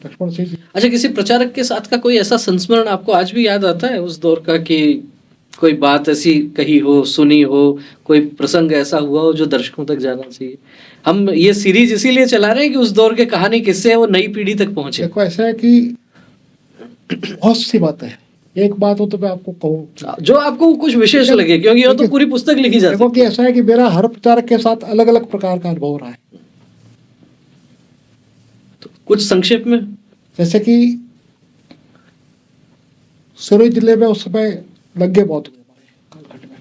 लक्ष्मण सिंह जी। अच्छा, किसी प्रचारक के साथ का कोई ऐसा संस्मरण आपको आज भी याद आता है उस दौर का, कि कोई बात ऐसी कही हो, सुनी हो, कोई प्रसंग ऐसा हुआ हो जो दर्शकों तक जाना चाहिए? हम ये सीरीज इसीलिए चला रहे हैं कि उस दौर के कहानी किस्से हैं वो नई पीढ़ी तक पहुंचे। देखो ऐसा है कि बहुत सी बातें हैं, एक बात हो तो मैं आपको कहूँ जो आपको कुछ विशेष लगे, क्योंकि ये तो पूरी पुस्तक लिखी जा देखो कि ऐसा है कि मेरा हर प्रचारक के साथ अलग अलग प्रकार का अनुभव रहा है। तो कुछ संक्षेप में। जैसे कि सिरोही जिले में उस समय दंगे बहुत हुए हमारे कालखंड में।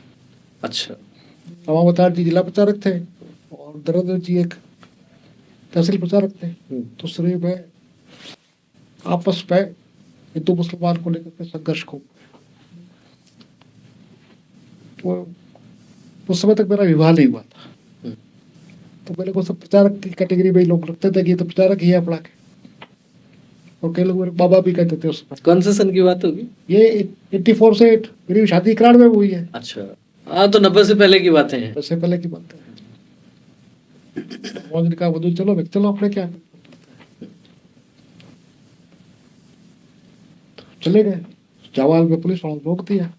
अच्छा। रामावतार जी जिला प्रचारक थे और दरअंदर जी एक तहसील प्रचारक थे। तो सिरोही में आपस में हिंदू मुसलमान को लेकर के संघर्ष खूब। तो उस समय तक मेरा विवाह नहीं हुआ था, तो मेरे को सब प्रचारक की कैटेगरी में ही लोग रखते थे कि ये तो प्रचारक ही है पढ़ा के, और कई लोग मेरे बाबा भी कहते थे उस समय। कौन से सन की बात होगी? ये 84 से 8, मेरी शादी 91 में हुई है। अच्छा, हाँ, तो 90 से पहले की बातें हैं। उससे पहले की बात है। मोहन ने कहा बधू चलो, चलो अपने क्या, चले गए। जवाल में पुलिस वालों ने रोक दिया।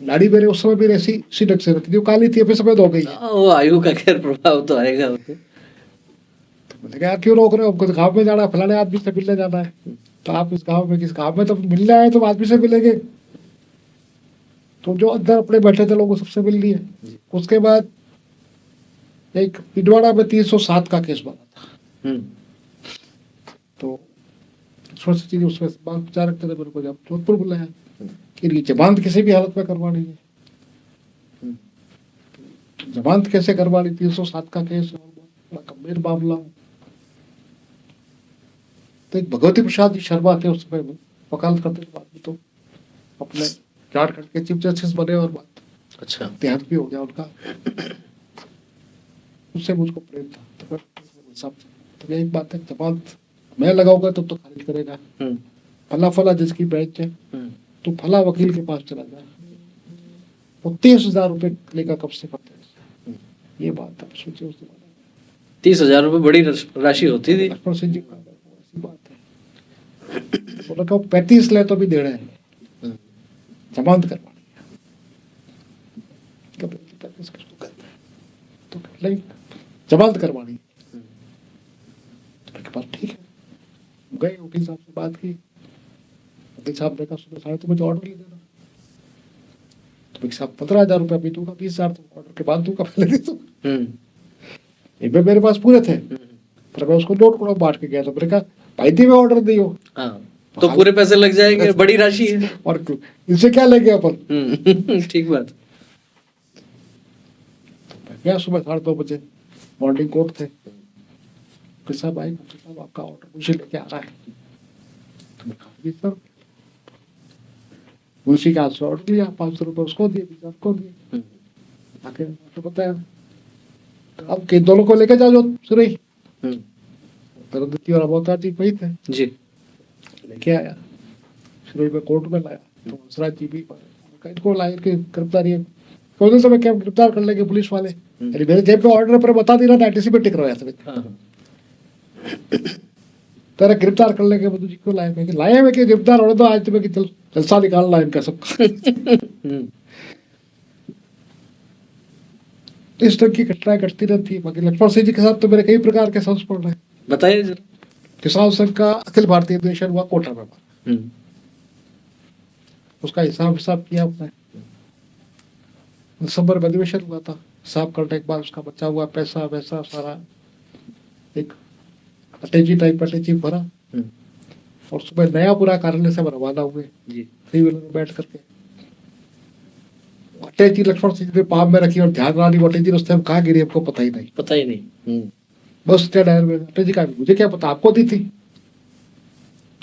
दाढ़ी मेरे उस समय भी ऐसी सी ढंग से रखी थी, वो काली थी, अभी सफेद हो गई है। वो आयु का खैर प्रभाव तो आएगा। तो मैंने कहा क्यों रोक रहे हो, हमको तो गाँव में जाना है, फलाने आदमी से मिलने जाना है। तो आप इस गाँव में, किस गाँव में तो मिलने आए, तो आदमी से मिलेंगे। तो जो अंदर अपने बैठे थे लोग सबसे मिल लिए। उसके बाद एक पिडवाड़ा में 307 का केस बना था। तो उसमें बाल प्रचारक थे, मेरे को जब जोधपुर बुलाया कि ये जमानत किसी भी हालत में करवानी है। जमानत कैसे करवानी, 307 का केस और बड़ा गंभीर मामला। तो एक भगवती प्रसाद जी शर्मा थे उस समय वकालत करते थे, बाद में तो अपने झारखंड के चीफ जस्टिस बने और बात, अच्छा, देहांत भी हो गया उनका। उससे मुझको प्रेम था। तो यही बात है, जमानत मैं लगाऊंगा तब तो खारिज करेगा। फला फला जिसकी बेंच है, तो फला वकील के पास चला जाए, वो 30,000 रुपए लेकर कब से करते हैं। ये बात आप सोचिए उस जमाने में 30,000 रुपए बड़ी राशि होती थी। लक्ष्मण सिंह जी का ऐसी बात है। तो लगा 35 ले तो भी दे रहे हैं, जमानत करवानी है। कब 35 किसको कहते हैं, तो नहीं जमानत करवानी है। तो ठीक है, गए वकील साहब से बात की। वकील साहब ने कहा सुबह 3:30 ऑर्डर ले देना। तो वकील साहब 15,000 रुपये अभी दूंगा, 20,000 तो ऑर्डर के बाद दूंगा, पहले दे दूंगा। इनमें मेरे पास पूरे थे, पर मैं उसको नोट को बांट के गया। तो मैंने कहा भाई दी में ऑर्डर दियो, तो पूरे पैसे लग जाएंगे, बड़ी राशि है, और इनसे क्या लेंगे अपन। ठीक बात। तो गया सुबह 2:30 बजे, मॉर्निंग कोर्ट थे। वकील साहब आए, वकील साहब आपका ऑर्डर मुझे लेके आ रहा है। तो मैं कहा सर, मुंशी के हाथ से ऑर्डर लिया, 500 रुपये उसको दिए, 20,000 को दिए। आके तो बताया, तो अब के दोनों को लेके जाओ जो सुरई। दरअंदर और अवतार जी वही थे जी, लेके आया, सुरई में कोर्ट में लाया। तो हंसराज जी भी इनको लाए कि गिरफ्तारी है, तो मैं क्या गिरफ्तार कर लेंगे पुलिस वाले। अरे मेरे जेब में ऑर्डर पर बता दी ना, एंटीसिपेट टिक रहा है। तेरा गिरफ्तार कर लेंगे, बधू जी क्यों लाए? मैं लाए मैं कि गिरफ्तार होने दो, आज तुम्हें कि जलसा निकालना है इनका सबका। इस तरह की घटनाएं घटती रहती है। बाकी लक्ष्मण सिंह जी के साथ तो मेरे कई प्रकार के संस्मरण है। बताइए जरा। किसान संघ का अखिल भारतीय अधिवेशन हुआ कोटा में, उसका हिसाब किया अपने। दिसंबर में अधिवेशन हुआ था, हिसाब करने के बाद उसका बचा हुआ पैसा वैसा सारा एक अटैची टाइप अटैची भरा, और सुबह नयापुरा कार्यालय से रवाना हुए थ्री व्हीलर में बैठ करके। अटैची लक्ष्मण सिंह ने पाम में रखी और ध्यान रानी अटैची उस टाइम कहाँ गिरी हमको पता ही नहीं। पता ही नहीं। बस टायर में अटैची का मुझे क्या पता, आपको दी थी।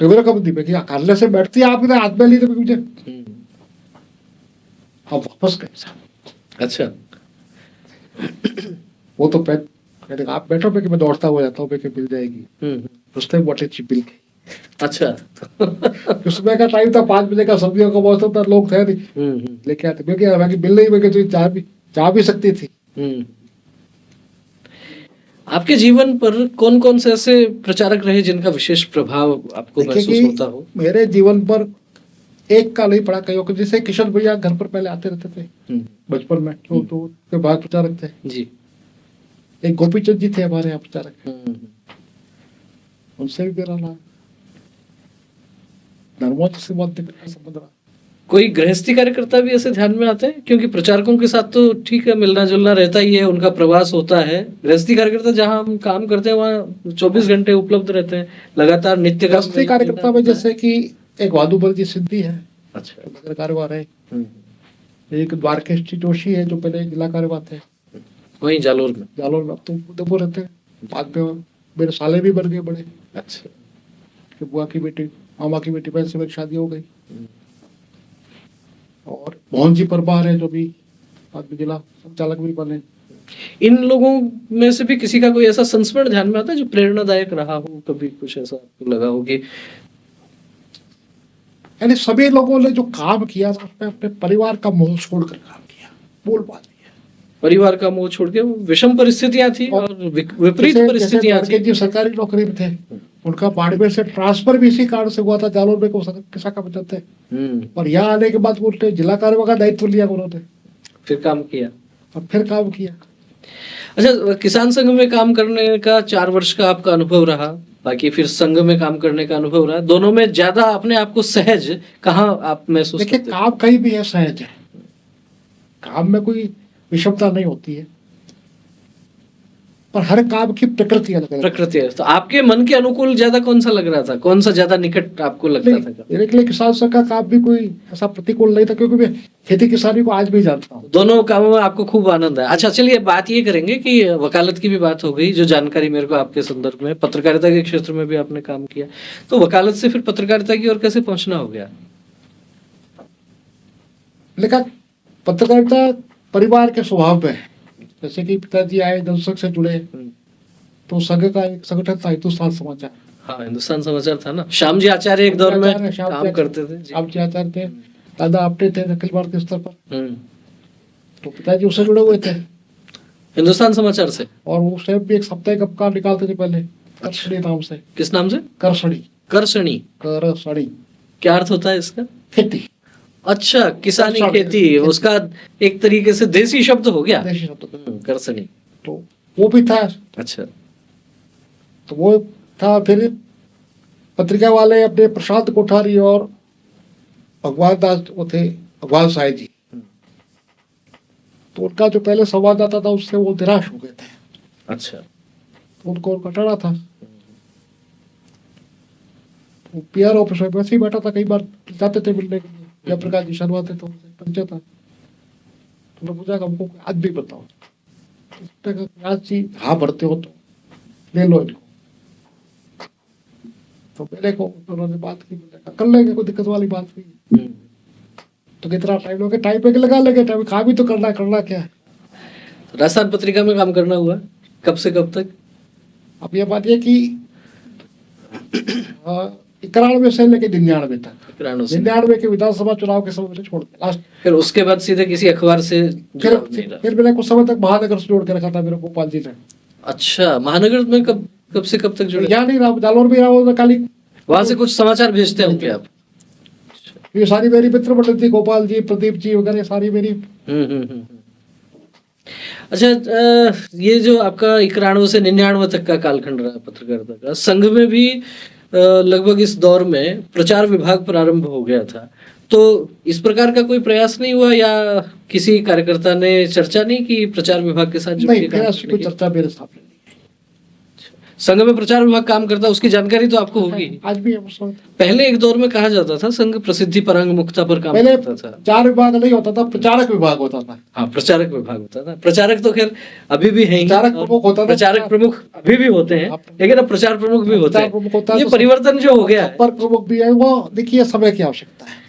तो मेरा कब दी कि करने से बैठती है आपके हाथ में ली तो मुझे हम वापस गए साहब। अच्छा। वो तो कहते आप बैठो पे कि मैं दौड़ता हुआ जाता हूँ पे कि मिल जाएगी। उसने बोटे चिप मिल गई। अच्छा। उसमें का टाइम था 5 बजे का, सब्जियों का मौसम था, लोग थे नहीं लेके आते मिल गया मिल रही मैं तो चाह भी सकती थी। आपके जीवन पर कौन कौन से ऐसे प्रचारक रहे जिनका विशेष प्रभाव आपको महसूस होता हो? मेरे जीवन पर एक का नहीं पड़ा, कईयों को, जैसे किशन भैया घर पर पहले आते रहते थे बचपन में, तो के बाद प्रचारक थे जी। एक गोपीचंद जी थे हमारे यहाँ प्रचारक, उनसे भी मेरा नाम धर्मों से बहुत संबंध रहा। कोई गृहस्थी कार्यकर्ता भी ऐसे ध्यान में आते हैं? क्योंकि प्रचारकों के साथ तो ठीक है मिलना जुलना रहता ही है, उनका प्रवास होता है। गृहस्थी कार्यकर्ता जहाँ हम काम करते हैं वहाँ 24 घंटे उपलब्ध रहते हैं, लगातार नित्य गृहस्थी कार्यकर्ता में जैसे कि एक वादुबल जी सिद्धि है, अच्छा, नगर कार्यवाह है। एक द्वारकेश जी जोशी है जो पहले जिला कार्यवाह थे वहीं जालोर में। अब तो उदयपुर रहते हैं। बाद में मेरे साले भी बन गए बड़े। अच्छा। कि बुआ की बेटी मामा की बेटी बहन से मेरी शादी हो गई। और मोहन जी परमार है जो भी बाद में जिला संचालक भी बने। इन लोगों में से भी किसी का कोई ऐसा संस्मरण ध्यान में आता है जो प्रेरणादायक रहा हो? कभी कुछ ऐसा आपको लगा हो कि यानी सभी लोगों ने जो काम किया था उसमें अपने परिवार का मोह छोड़कर काम किया, बोल बात है। परिवार का मोह छोड़ के विषम परिस्थितियां थी और विपरीत परिस्थितियां थी। जी सरकारी नौकरी में थे, उनका बाड़मेर से ट्रांसफर भी इसी कारण से हुआ था, जालोर में को किसा का बचत थे। और यहाँ आने के बाद उन्होंने जिला कार्यवाह का दायित्व लिया, उन्होंने फिर काम किया और फिर काम किया। अच्छा, किसान संघ में काम करने का 4 वर्ष का आपका अनुभव रहा, बाकी फिर संघ में काम करने का अनुभव रहा, दोनों में ज्यादा अपने आप को सहज कहाँ आप महसूस करते? देखिए काम कहीं भी है सहज है, काम में कोई विषमता नहीं होती है, पर हर काम की प्रकृति अलग अलग। प्रकृति है, तो आपके मन के अनुकूल ज्यादा कौन सा लग रहा था, कौन सा ज्यादा निकट आपको लगता था? मेरे लिए किसान संघ का काम भी कोई ऐसा प्रतिकूल नहीं था, क्योंकि मैं खेती किसानी को आज भी जानता हूँ। दोनों कामों में आपको खूब आनंद है। अच्छा चलिए बात ये करेंगे कि वकालत की भी बात हो गई, जो जानकारी मेरे को आपके संदर्भ में, पत्रकारिता के क्षेत्र में भी आपने काम किया, तो वकालत से फिर पत्रकारिता की ओर कैसे पहुंचना हो गया? लेकिन पत्रकारिता परिवार के स्वभाव में है। जैसे कि पिताजी आए जनसंघ से जुड़े, तो संघ का एक संगठन था हिंदुस्तान समाचार। हाँ, हिंदुस्तान समाचार था ना, श्याम जी आचार्य एक दौर में काम करते थे। श्याम जी आचार्य थे, दादा आपटे थे अखिल भारतीय स्तर पर, तो पिताजी उससे जुड़े हुए थे हिंदुस्तान समाचार से। और वो स्वयं भी एक साप्ताहिक अपकार निकालते थे पहले, करसड़ी नाम से। किस नाम से? करसड़ी। करसड़ी। करसड़ी क्या अर्थ होता है इसका? खेती। अच्छा, किसानी खेती, उसका एक तरीके से देसी शब्द हो गया, देसी शब्द करसड़ी। तो वो भी था। अच्छा, तो वो था। फिर पत्रिका वाले अपने प्रशांत कोठारी और भगवान दास वो थे, भगवान साय जी, तो उनका जो पहले संवाददाता था उससे वो निराश हो गए थे। अच्छा, तो उनको कटाना था। वो पीआर ऑफिस में वैसे ही बैठा था, कई बार जाते थे मिलने के लिए, जयप्रकाश जी शर्मा थे तो उनसे परिचय था। तो पूछा हमको आज भी बताओ, आज जी हाँ भरते हो तो ले लो इनको। तो मेरे को उन्होंने बात की, कर लेंगे, कोई दिक्कत वाली बात नहीं। तो कितना टाइम लोगे, टाइम पे लगा लेंगे, टाइम काम ही तो करना क्या है। राजस्थान पत्रिका में काम करना हुआ कब से कब तक? अब ये बात है कि 91 से लेके 99 तक। 99 के विधानसभा चुनाव के समय से छोड़ दिया लास्ट। फिर उसके बाद सीधे किसी अखबार से फिर मैंने कुछ समय तक महानगर से जोड़ के रखा था मेरे गोपाल जी ने। अच्छा, महानगर में कब से कब तक जुड़े? यहाँ नहीं रहा, जालोर भी रहा, काली वहां से कुछ समाचार भेजते होंगे आप? ये सारी मेरी मित्र मंडल थी, गोपाल जी, प्रदीप जी वगैरह सारी मेरी। अच्छा, ये जो आपका 91 से 99 तक का कालखंड रहा पत्रकारिता का, संघ में भी लगभग इस दौर में प्रचार विभाग प्रारंभ हो गया था, तो इस प्रकार का कोई प्रयास नहीं हुआ या किसी कार्यकर्ता ने चर्चा नहीं की प्रचार विभाग के साथ? नहीं, कोई चर्चा मेरे सामने नहीं। संघ में प्रचार विभाग काम करता है, उसकी जानकारी तो आपको होगी। आज भी है उस वक्त। पहले एक दौर में कहा जाता था संघ प्रसिद्धि परांग मुक्ता पर काम पहले करता था। प्रचार विभाग नहीं होता था, प्रचारक विभाग होता था। हाँ, प्रचारक विभाग होता था। प्रचारक तो खैर अभी भी है ही, प्रचारक प्रमुख होता था। प्रचारक प्रमुख अभी भी होते हैं, लेकिन अब प्रचार प्रमुख भी होते प्रचार प्रमुख होता हैं। है ये तो परिवर्तन जो हो गया है, पर प्रमुख भी है। वो देखिए समय की आवश्यकता है,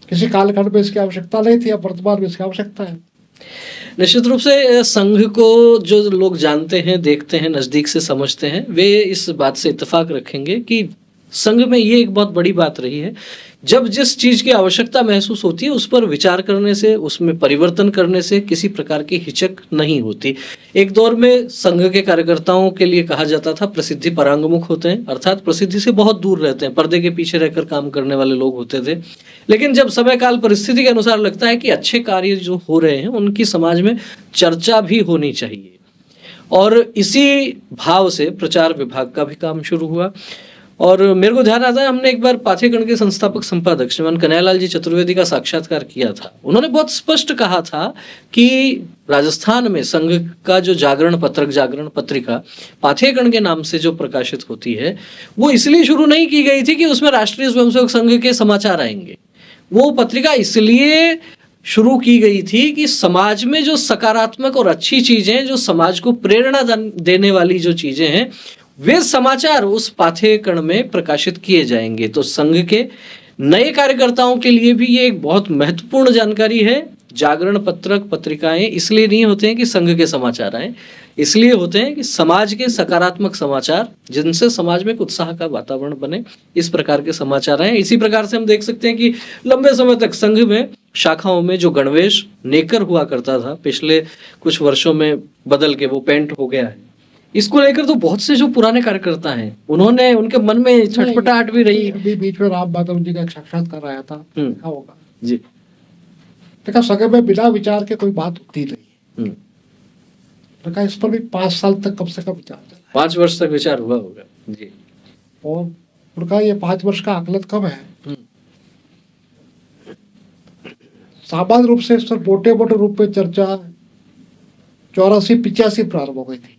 किसी कालखंड में इसकी आवश्यकता नहीं थी, अब वर्तमान में इसकी आवश्यकता है। निश्चित रूप से संघ को जो लोग जानते हैं, देखते हैं, नजदीक से समझते हैं, वे इस बात से इत्तेफाक रखेंगे कि संघ में ये एक बहुत बड़ी बात रही है, जब जिस चीज की आवश्यकता महसूस होती है उस पर विचार करने से, उसमें परिवर्तन करने से किसी प्रकार की हिचक नहीं होती। एक दौर में संघ के कार्यकर्ताओं के लिए कहा जाता था प्रसिद्धि परांगमुख होते हैं, अर्थात प्रसिद्धि से बहुत दूर रहते हैं, पर्दे के पीछे रहकर काम करने वाले लोग होते थे। लेकिन जब समय काल परिस्थिति के अनुसार लगता है कि अच्छे कार्य जो हो रहे हैं उनकी समाज में चर्चा भी होनी चाहिए, और इसी भाव से प्रचार विभाग का भी काम शुरू हुआ। और मेरे को ध्यान आता है, हमने एक बार पाथेगण के संस्थापक संपादक श्रीमान कन्हैयालाल जी चतुर्वेदी का साक्षात्कार किया था। उन्होंने बहुत स्पष्ट कहा था कि राजस्थान में संघ का जो जागरण पत्रक, जागरण पत्रिका पाथेगण के नाम से जो प्रकाशित होती है, वो इसलिए शुरू नहीं की गई थी कि उसमें राष्ट्रीय स्वयंसेवक संघ के समाचार आएंगे। वो पत्रिका इसलिए शुरू की गई थी कि समाज में जो सकारात्मक और अच्छी चीजें, जो समाज को प्रेरणा देने वाली जो चीजें हैं, वे समाचार उस पाथेगण में प्रकाशित किए जाएंगे। तो संघ के नए कार्यकर्ताओं के लिए भी ये एक बहुत महत्वपूर्ण जानकारी है। जागरण पत्रक, पत्रिकाएं इसलिए नहीं होते हैं कि संघ के समाचार आए, इसलिए होते हैं कि समाज के सकारात्मक समाचार, जिनसे समाज में एक उत्साह का वातावरण बने, इस प्रकार के समाचार आए। इसी प्रकार से हम देख सकते हैं कि लंबे समय तक संघ में शाखाओं में जो गणवेश नेकर हुआ करता था, पिछले कुछ वर्षों में बदल के वो पैंट हो गया है। इसको लेकर तो बहुत से जो पुराने कार्यकर्ता हैं, उन्होंने, उनके मन में छटपटाहट भी रही। अभी बीच में राम माधव जी का एक साक्षात्कार आया था, क्या होगा जी, देखा संघ में बिना विचार के कोई बात होती नहीं। देखा इस पर भी 5 साल तक कम से कम विचार चला, 5 वर्ष तक विचार हुआ होगा जी। और उनका ये 5 वर्ष का आकलन कब है, सामान्य रूप से इस पर मोटे मोटे रूप में चर्चा 84-85 प्रारंभ हो गई थी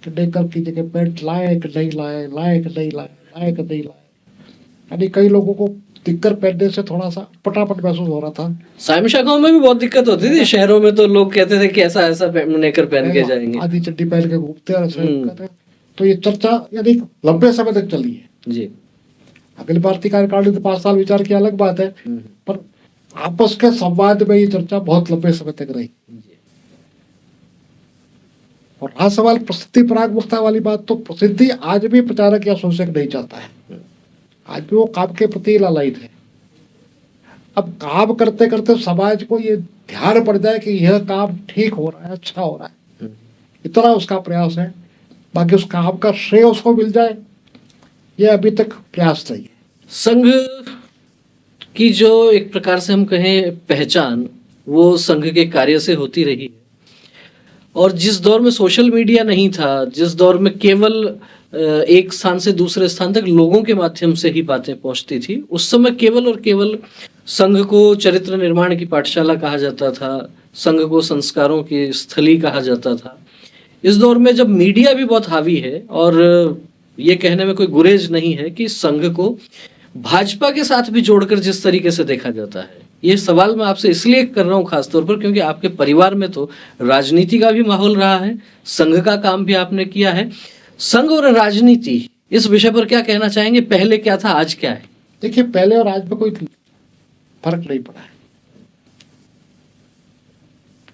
कि डेकर की जगह पेंट लाए कि नहीं लाए, लाए कि नहीं लाए, लाए कि नहीं लाए। यानी कई लोगों को दिक्कत पहनने से थोड़ा सा पटापट महसूस हो रहा था। साइम शाखाओं में भी बहुत दिक्कत होती थी, शहरों में तो लोग कहते थे कि ऐसा ऐसा नेकर पहन के जाएंगे, आधी चड्डी पहन के घूमते हैं, ऐसे करते हैं। तो ये चर्चा यानी लंबे समय तक चली है जी। अखिल भारतीय कार्यकारिणी ने तो 5 साल विचार किया, अलग बात है, पर आपस के संवाद में ये चर्चा बहुत लंबे समय तक रही। और रहा सवाल प्रसिद्धि पराग मुक्ता वाली बात, तो प्रसिद्धि आज भी प्रचारक या शोषक नहीं चाहता है, आज भी वो काम के प्रति लालायित है। अब काम करते करते समाज को ये ध्यान पड़ जाए कि यह काम ठीक हो रहा है, अच्छा हो रहा है, इतना उसका प्रयास है। बाकी उस काम का श्रेय उसको मिल जाए, ये अभी तक प्रयास नहीं है। संघ की जो एक प्रकार से हम कहें पहचान, वो संघ के कार्य से होती रही है। और जिस दौर में सोशल मीडिया नहीं था, जिस दौर में केवल एक स्थान से दूसरे स्थान तक लोगों के माध्यम से ही बातें पहुंचती थी, उस समय केवल और केवल संघ को चरित्र निर्माण की पाठशाला कहा जाता था, संघ को संस्कारों की स्थली कहा जाता था। इस दौर में जब मीडिया भी बहुत हावी है, और ये कहने में कोई गुरेज नहीं है कि संघ को भाजपा के साथ भी जोड़कर जिस तरीके से देखा जाता है, ये सवाल मैं आपसे इसलिए कर रहा हूँ खासतौर पर क्योंकि आपके परिवार में तो राजनीति का भी माहौल रहा है, संघ का काम भी आपने किया है। संघ और राजनीति, इस विषय पर क्या कहना चाहेंगे? पहले क्या था, आज क्या है? देखिए, पहले और आज में कोई फर्क नहीं पड़ा है।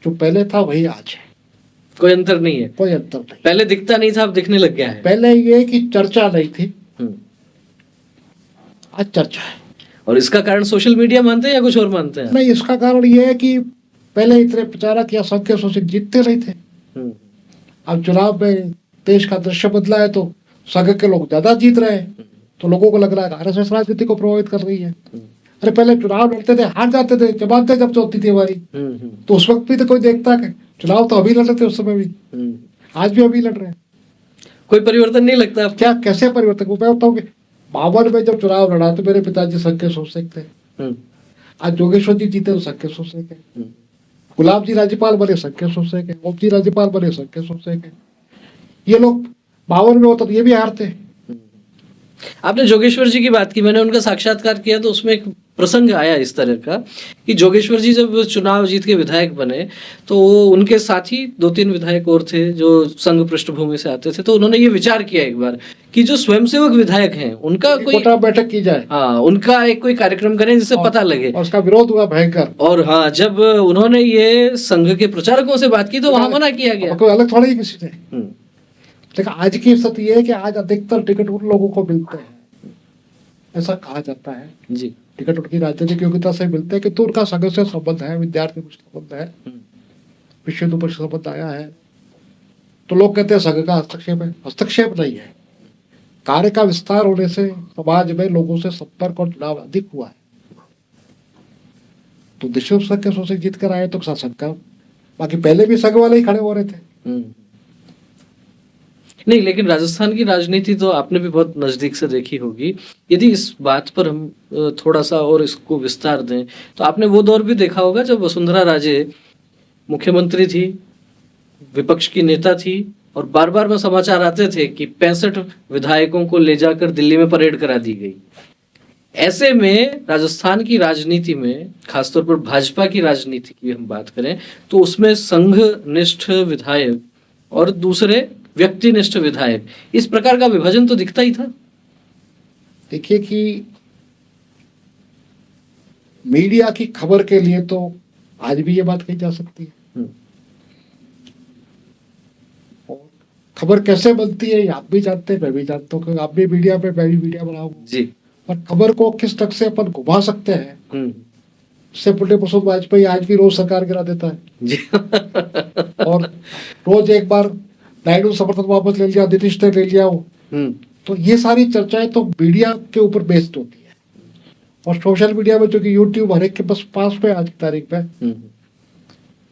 जो पहले था वही आज है, कोई अंतर नहीं है। कोई अंतर नहीं। पहले दिखता नहीं था, अब दिखने लग गया है। पहले ये कि चर्चा नहीं थी, आज चर्चा है। और इसका कारण सोशल मीडिया मानते हैं या कुछ और मानते हैं? नहीं, इसका कारण ये है कि पहले इतने प्रचारक या संघ के शोषक जीतते नहीं थे। अब चुनाव में देश का दृश्य बदला है, तो संघ के लोग ज्यादा जीत रहे हैं, तो लोगों को लग रहा है आरएसएस राजनीति को प्रभावित कर रही है। अरे पहले चुनाव लड़ते थे, हार जाते थे, जमानतें जब्त होती थी हमारी, तो उस वक्त भी तो कोई देखता है। चुनाव तो अभी लड़ रहे थे, उस समय भी, आज भी अभी लड़ रहे हैं। कोई परिवर्तन नहीं लगता अब? क्या, कैसे परिवर्तन? मैं बताऊँ कि 52 में जब चुनाव लड़ा तो मेरे पिताजी संघ के शोषक थे। आज जोगेश्वर जी जीते तो संघ के शोषक है, गुलाब जी राज्यपाल बने संघ के शोषक है, ओम जी राज्यपाल बने संघ के शोषक है। ये लोग 52 में होता तो ये भी हारते। आपने जोगेश्वर जी की बात की, मैंने उनका साक्षात्कार किया तो उसमें एक प्रसंग आया इस तरह का कि जोगेश्वर जी जब चुनाव जीत के विधायक बने तो उनके साथ ही 2-3 विधायक और थे जो संघ पृष्ठभूमि से आते थे, तो उन्होंने ये विचार किया एक बार कि जो स्वयंसेवक विधायक हैं उनका कोई कोटा बैठक की जाए, हाँ उनका एक कोई कार्यक्रम करें जिससे पता लगे। और उसका विरोध हुआ भयंकर। और हाँ, जब उन्होंने ये संघ के प्रचारकों से बात की तो वहां मना किया गया। कोई अलग थोड़ी किसी ने। लेकिन आज की स्थिति ये है कि आज अधिकतर टिकट उन लोगों को मिलते हैं, ऐसा कहा जाता है जी, टिकट उनकी राजनीतिक योग्यता से मिलते हैं कि तो उनका संघ से संबंध है, विद्यार्थी से संबंध है, विश्व हिंदू परिषद से संबंध आया है, तो लोग कहते हैं संघ का हस्तक्षेप है। हस्तक्षेप नहीं है, कार्य का विस्तार होने से समाज में लोगों से संपर्क और जुड़ाव अधिक हुआ है। तो विश्व संघ के सोचे जीत कर आए तो संघ का, बाकी पहले भी संघ वाले ही खड़े हो रहे थे। नहीं, लेकिन राजस्थान की राजनीति तो आपने भी बहुत नजदीक से देखी होगी। यदि इस बात पर हम थोड़ा सा और इसको विस्तार दें तो आपने वो दौर भी देखा होगा जब वसुंधरा राजे मुख्यमंत्री थी, विपक्ष की नेता थी, और बार बार में समाचार आते थे कि 65 विधायकों को ले जाकर दिल्ली में परेड करा दी गई। ऐसे में राजस्थान की राजनीति में, खासतौर पर भाजपा की राजनीति की हम बात करें तो उसमें संघ निष्ठ विधायक और दूसरे व्यक्तिनिष्ठ विधायक, इस प्रकार का विभाजन तो दिखता ही था। देखिए कि मीडिया की खबर के लिए तो आज भी ये बात कही जा सकती है, और खबर कैसे बनती है आप भी जानते हैं, मैं भी जानता हूँ, क्योंकि आप भी मीडिया पे, मैं भी मीडिया बनाऊंगा जी। और खबर को किस तक से अपन घुमा सकते हैं, इससे पुण्य प्रसून वाजपेयी आज भी रोज सरकार गिरा देता है जी। और रोज एक बार नायडू समर्थन वापस ले लिया, नीतीश ने ले लिया हो। तो ये सारी चर्चाएं तो मीडिया के ऊपर बेस्ड होती है, और सोशल मीडिया में चूंकि यूट्यूब हर एक के पास पे आज की तारीख में,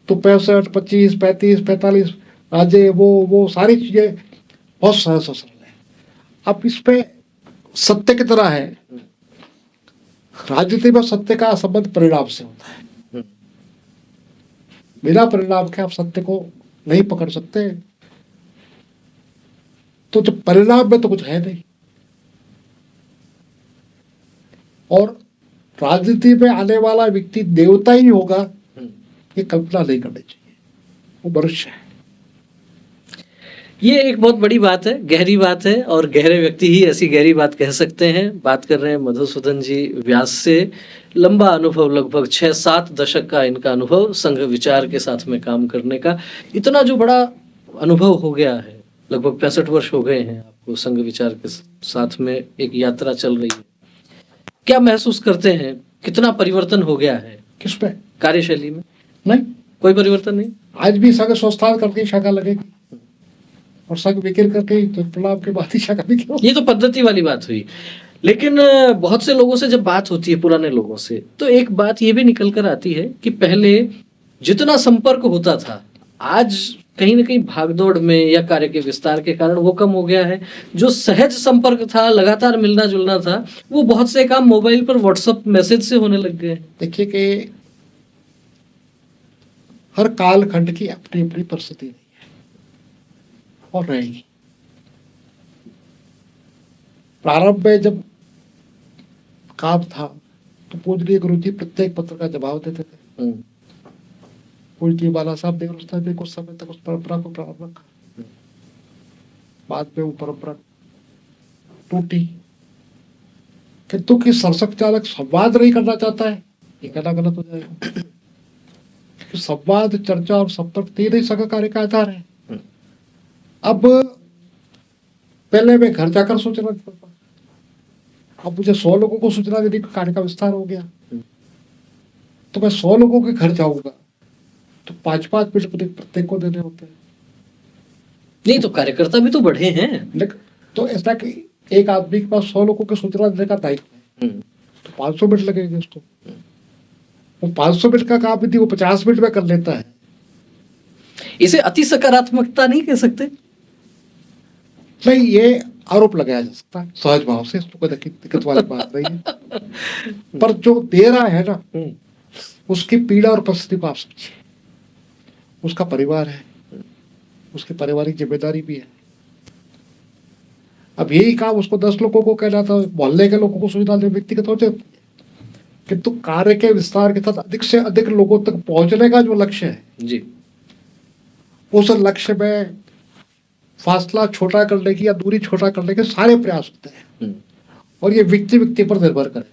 तो 65, 25, 35, 45 राज्य वो सारी चीजें बहुत सरल है। अब इस पे सत्य की तरह है, राजनीति में सत्य का संबंध परिणाम से होता है। बिना परिणाम के आप सत्य को नहीं पकड़ सकते, तो जब परिणाम में तो कुछ है नहीं। और राजनीति में आने वाला व्यक्ति देवता ही होगा, ये कल्पना नहीं करनी चाहिए, वो मनुष्य है। ये एक बहुत बड़ी बात है, गहरी बात है, और गहरे व्यक्ति ही ऐसी गहरी बात कह सकते हैं। बात कर रहे हैं मधुसूदन जी व्यास से। लंबा अनुभव, लगभग 6-7 दशक का इनका अनुभव संघ विचार के साथ में काम करने का। इतना जो बड़ा अनुभव हो गया है, लगभग 65 वर्ष हो गए हैं आपको संघ विचार के साथ में, एक यात्रा चल रही है। क्या महसूस करते हैं, कितना परिवर्तन हो गया है? किस पे? कार्यशैली में? नहीं, कोई परिवर्तन नहीं। आज भी संघ संस्थान करके शाखा लगेगी, और संघ विकिर करके तो प्रणाम के बाद ही शाखा बिकेगी। ये तो पद्धति वाली बात हुई। लेकिन बहुत से लोगों से जब बात होती है, पुराने लोगों से, तो एक बात ये भी निकल कर आती है कि पहले जितना संपर्क होता था, आज कहीं ना कहीं भागदौड़ में या कार्य के विस्तार के कारण वो कम हो गया है। जो सहज संपर्क था, लगातार मिलना जुलना था, वो बहुत से काम मोबाइल पर व्हाट्सएप मैसेज से होने लग गए। देखिए कि हर कालखंड की अपनी अपनी परिस्थिति रही है और रहेगी। प्रारंभ में जब काम था तो पूजनीय गुरु जी प्रत्येक पत्र का जवाब देते थे। पूजनीय बाला साहब देवस्थान ने कुछ समय तक उस परंपरा को प्रारंभ रखा, बाद में वो परंपरा टूटी। किंतु कि सरसक चालक संवाद नहीं करना चाहता है, ये कहना गलत हो जाएगा। संवाद, चर्चा और संपर्क तीन ही संघ कार्य का आधार है। अब पहले मैं घर जाकर सूचना देता था, अब मुझे 100 लोगों को सूचना देने का कार्य का विस्तार हो गया, तो मैं 100 लोगों के घर जाऊंगा तो 5-5 मिनट प्रत्येक को देने होते हैं। नहीं तो कार्यकर्ता भी तो बढ़े हैं। लेकिन तो ऐसा कि एक आदमी के पास 100 लोगों को सूचना देने का दायित्व है, तो 500 मिनट लगेंगे उसको। वो 500 मिनट का काम भी वो 50 मिनट में कर लेता है। इसे अति सकारात्मकता नहीं कह सकते? नहीं, ये आरोप लगाया जा सकता है सहज भाव से, इसको कोई दिक्कत वाली बात नहीं है। पर जो दे रहा है ना, उसकी पीड़ा और परिस्थिति को आप समझिए। उसका परिवार है, उसकी पारिवारिक जिम्मेदारी भी है, अब यही काम उसको 10 लोगों को कहना था, मोहल्ले के लोगों को सुविधा दे, व्यक्तिगत तौर से। किंतु कार्य के विस्तार के साथ अधिक से अधिक लोगों तक पहुंचने का जो लक्ष्य है जी, उस लक्ष्य में फासला छोटा करने की या दूरी छोटा करने के सारे प्रयास होते हैं, और ये व्यक्ति व्यक्ति पर निर्भर करेगा।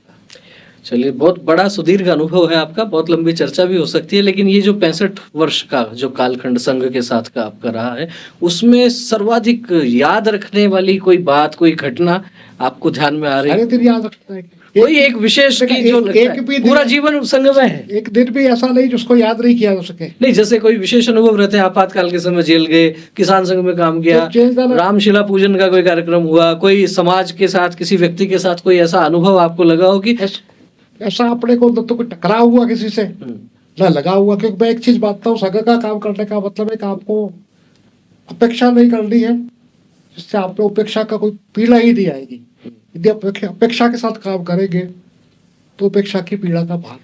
चलिए, बहुत बड़ा सुदीर्घ अनुभव है आपका, बहुत लंबी चर्चा भी हो सकती है, लेकिन ये जो 65 वर्ष का जो कालखंड संघ के साथ का आपका रहा है, उसमें सर्वाधिक याद रखने वाली कोई बात, कोई घटना आपको ध्यान में आ रही है? सारे दिन याद रखता है, कोई एक विशेष की जो लगता है, पूरा जीवन संघ में है, एक दिन भी ऐसा नहीं जिसको याद नहीं किया जा सके। नहीं, जैसे कोई विशेष अनुभव रहते हैं, आपातकाल के समय जेल गए, किसान संघ में काम किया, रामशिला पूजन का कोई कार्यक्रम हुआ, कोई समाज के साथ किसी व्यक्ति के साथ कोई ऐसा अनुभव आपको लगा हो कि ऐसा अपने को तो कोई टकराव हुआ किसी से ना लगा हुआ। क्योंकि मैं एक चीज मानता हूँ, संघ का काम करने का मतलब है कि आपको अपेक्षा नहीं करनी है, जिससे आप पे उपेक्षा का कोई पीड़ा ही नहीं आएगी। यदि अपेक्षा के साथ काम करेंगे तो उपेक्षा की पीड़ा का भार।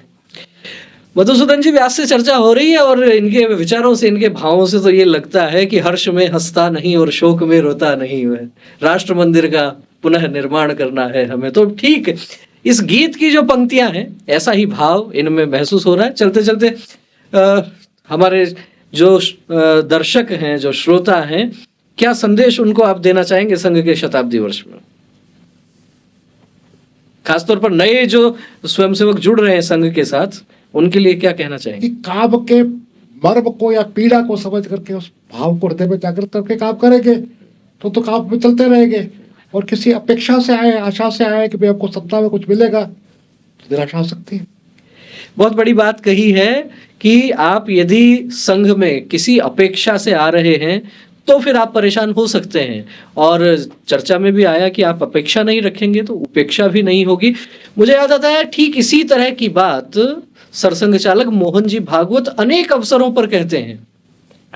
मधुसूदन जी, व्यास से चर्चा हो रही है और इनके विचारों से, इनके भावों से तो ये लगता है कि हर्ष में हंसता नहीं और शोक में रोता नहीं है, राष्ट्र मंदिर का पुनः निर्माण करना है हमें। तो ठीक, इस गीत की जो पंक्तियां हैं, ऐसा ही भाव इनमें महसूस हो रहा है। चलते चलते हमारे जो दर्शक हैं, जो श्रोता हैं, क्या संदेश उनको आप देना चाहेंगे संघ के शताब्दी वर्ष में? खासतौर पर नए जो स्वयंसेवक जुड़ रहे हैं संघ के साथ, उनके लिए क्या कहना चाहेंगे? कि काम के मर्म को या पीड़ा को समझ करके उस भाव को हृदय में जागृत करके काम करेंगे तो काम में चलते रहेंगे। और किसी अपेक्षा से आए, आशा से आए कि भाई आपको सत्ता में कुछ मिलेगा, तो निराशा हो सकती है। बहुत बड़ी बात कही है कि आप यदि संघ में किसी अपेक्षा से आ रहे हैं तो फिर आप परेशान हो सकते हैं, और चर्चा में भी आया कि आप अपेक्षा नहीं रखेंगे तो उपेक्षा भी नहीं होगी। मुझे याद आता है ठीक इसी तरह की बात सरसंघ चालक मोहन जी भागवत अनेक अवसरों पर कहते हैं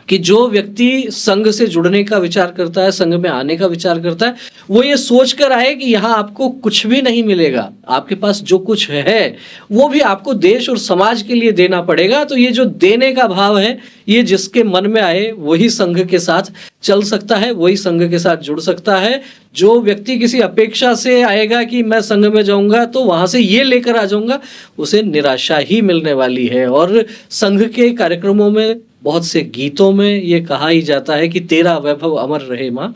कि जो व्यक्ति संघ से जुड़ने का विचार करता है, संघ में आने का विचार करता है, वो ये सोचकर आए कि यहाँ आपको कुछ भी नहीं मिलेगा, आपके पास जो कुछ है वो भी आपको देश और समाज के लिए देना पड़ेगा। तो ये जो देने का भाव है, ये जिसके मन में आए वही संघ के साथ चल सकता है, वही संघ के साथ जुड़ सकता है। जो व्यक्ति किसी अपेक्षा से आएगा कि मैं संघ में जाऊंगा तो वहां से ये लेकर आ जाऊंगा, उसे निराशा ही मिलने वाली है। और संघ के कार्यक्रमों में, बहुत से गीतों में ये कहा ही जाता है कि तेरा वैभव अमर रहे माँ,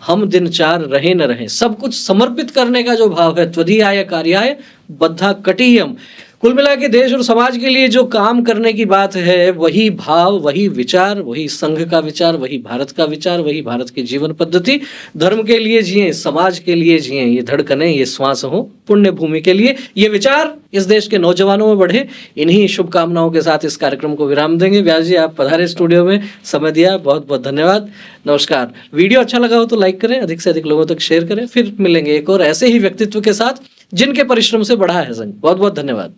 हम दिन चार रहे न रहे। सब कुछ समर्पित करने का जो भाव है, त्वदीयाय कार्याय बद्धा कटियम, कुल मिला के देश और समाज के लिए जो काम करने की बात है, वही भाव, वही विचार, वही संघ का विचार, वही भारत का विचार, वही भारत की जीवन पद्धति। धर्म के लिए जिए, समाज के लिए जिए, ये धड़कनें, ये श्वास हो पुण्य भूमि के लिए, ये विचार इस देश के नौजवानों में बढ़े। इन्हीं शुभकामनाओं के साथ इस कार्यक्रम को विराम देंगे। व्यास जी, आप पधारे स्टूडियो में, समय दिया, बहुत बहुत धन्यवाद। नमस्कार। वीडियो अच्छा लगा हो तो लाइक करें, अधिक से अधिक लोगों तक शेयर करें। फिर मिलेंगे एक और ऐसे ही व्यक्तित्व के साथ जिनके परिश्रम से बढ़ा है संघ। बहुत बहुत धन्यवाद।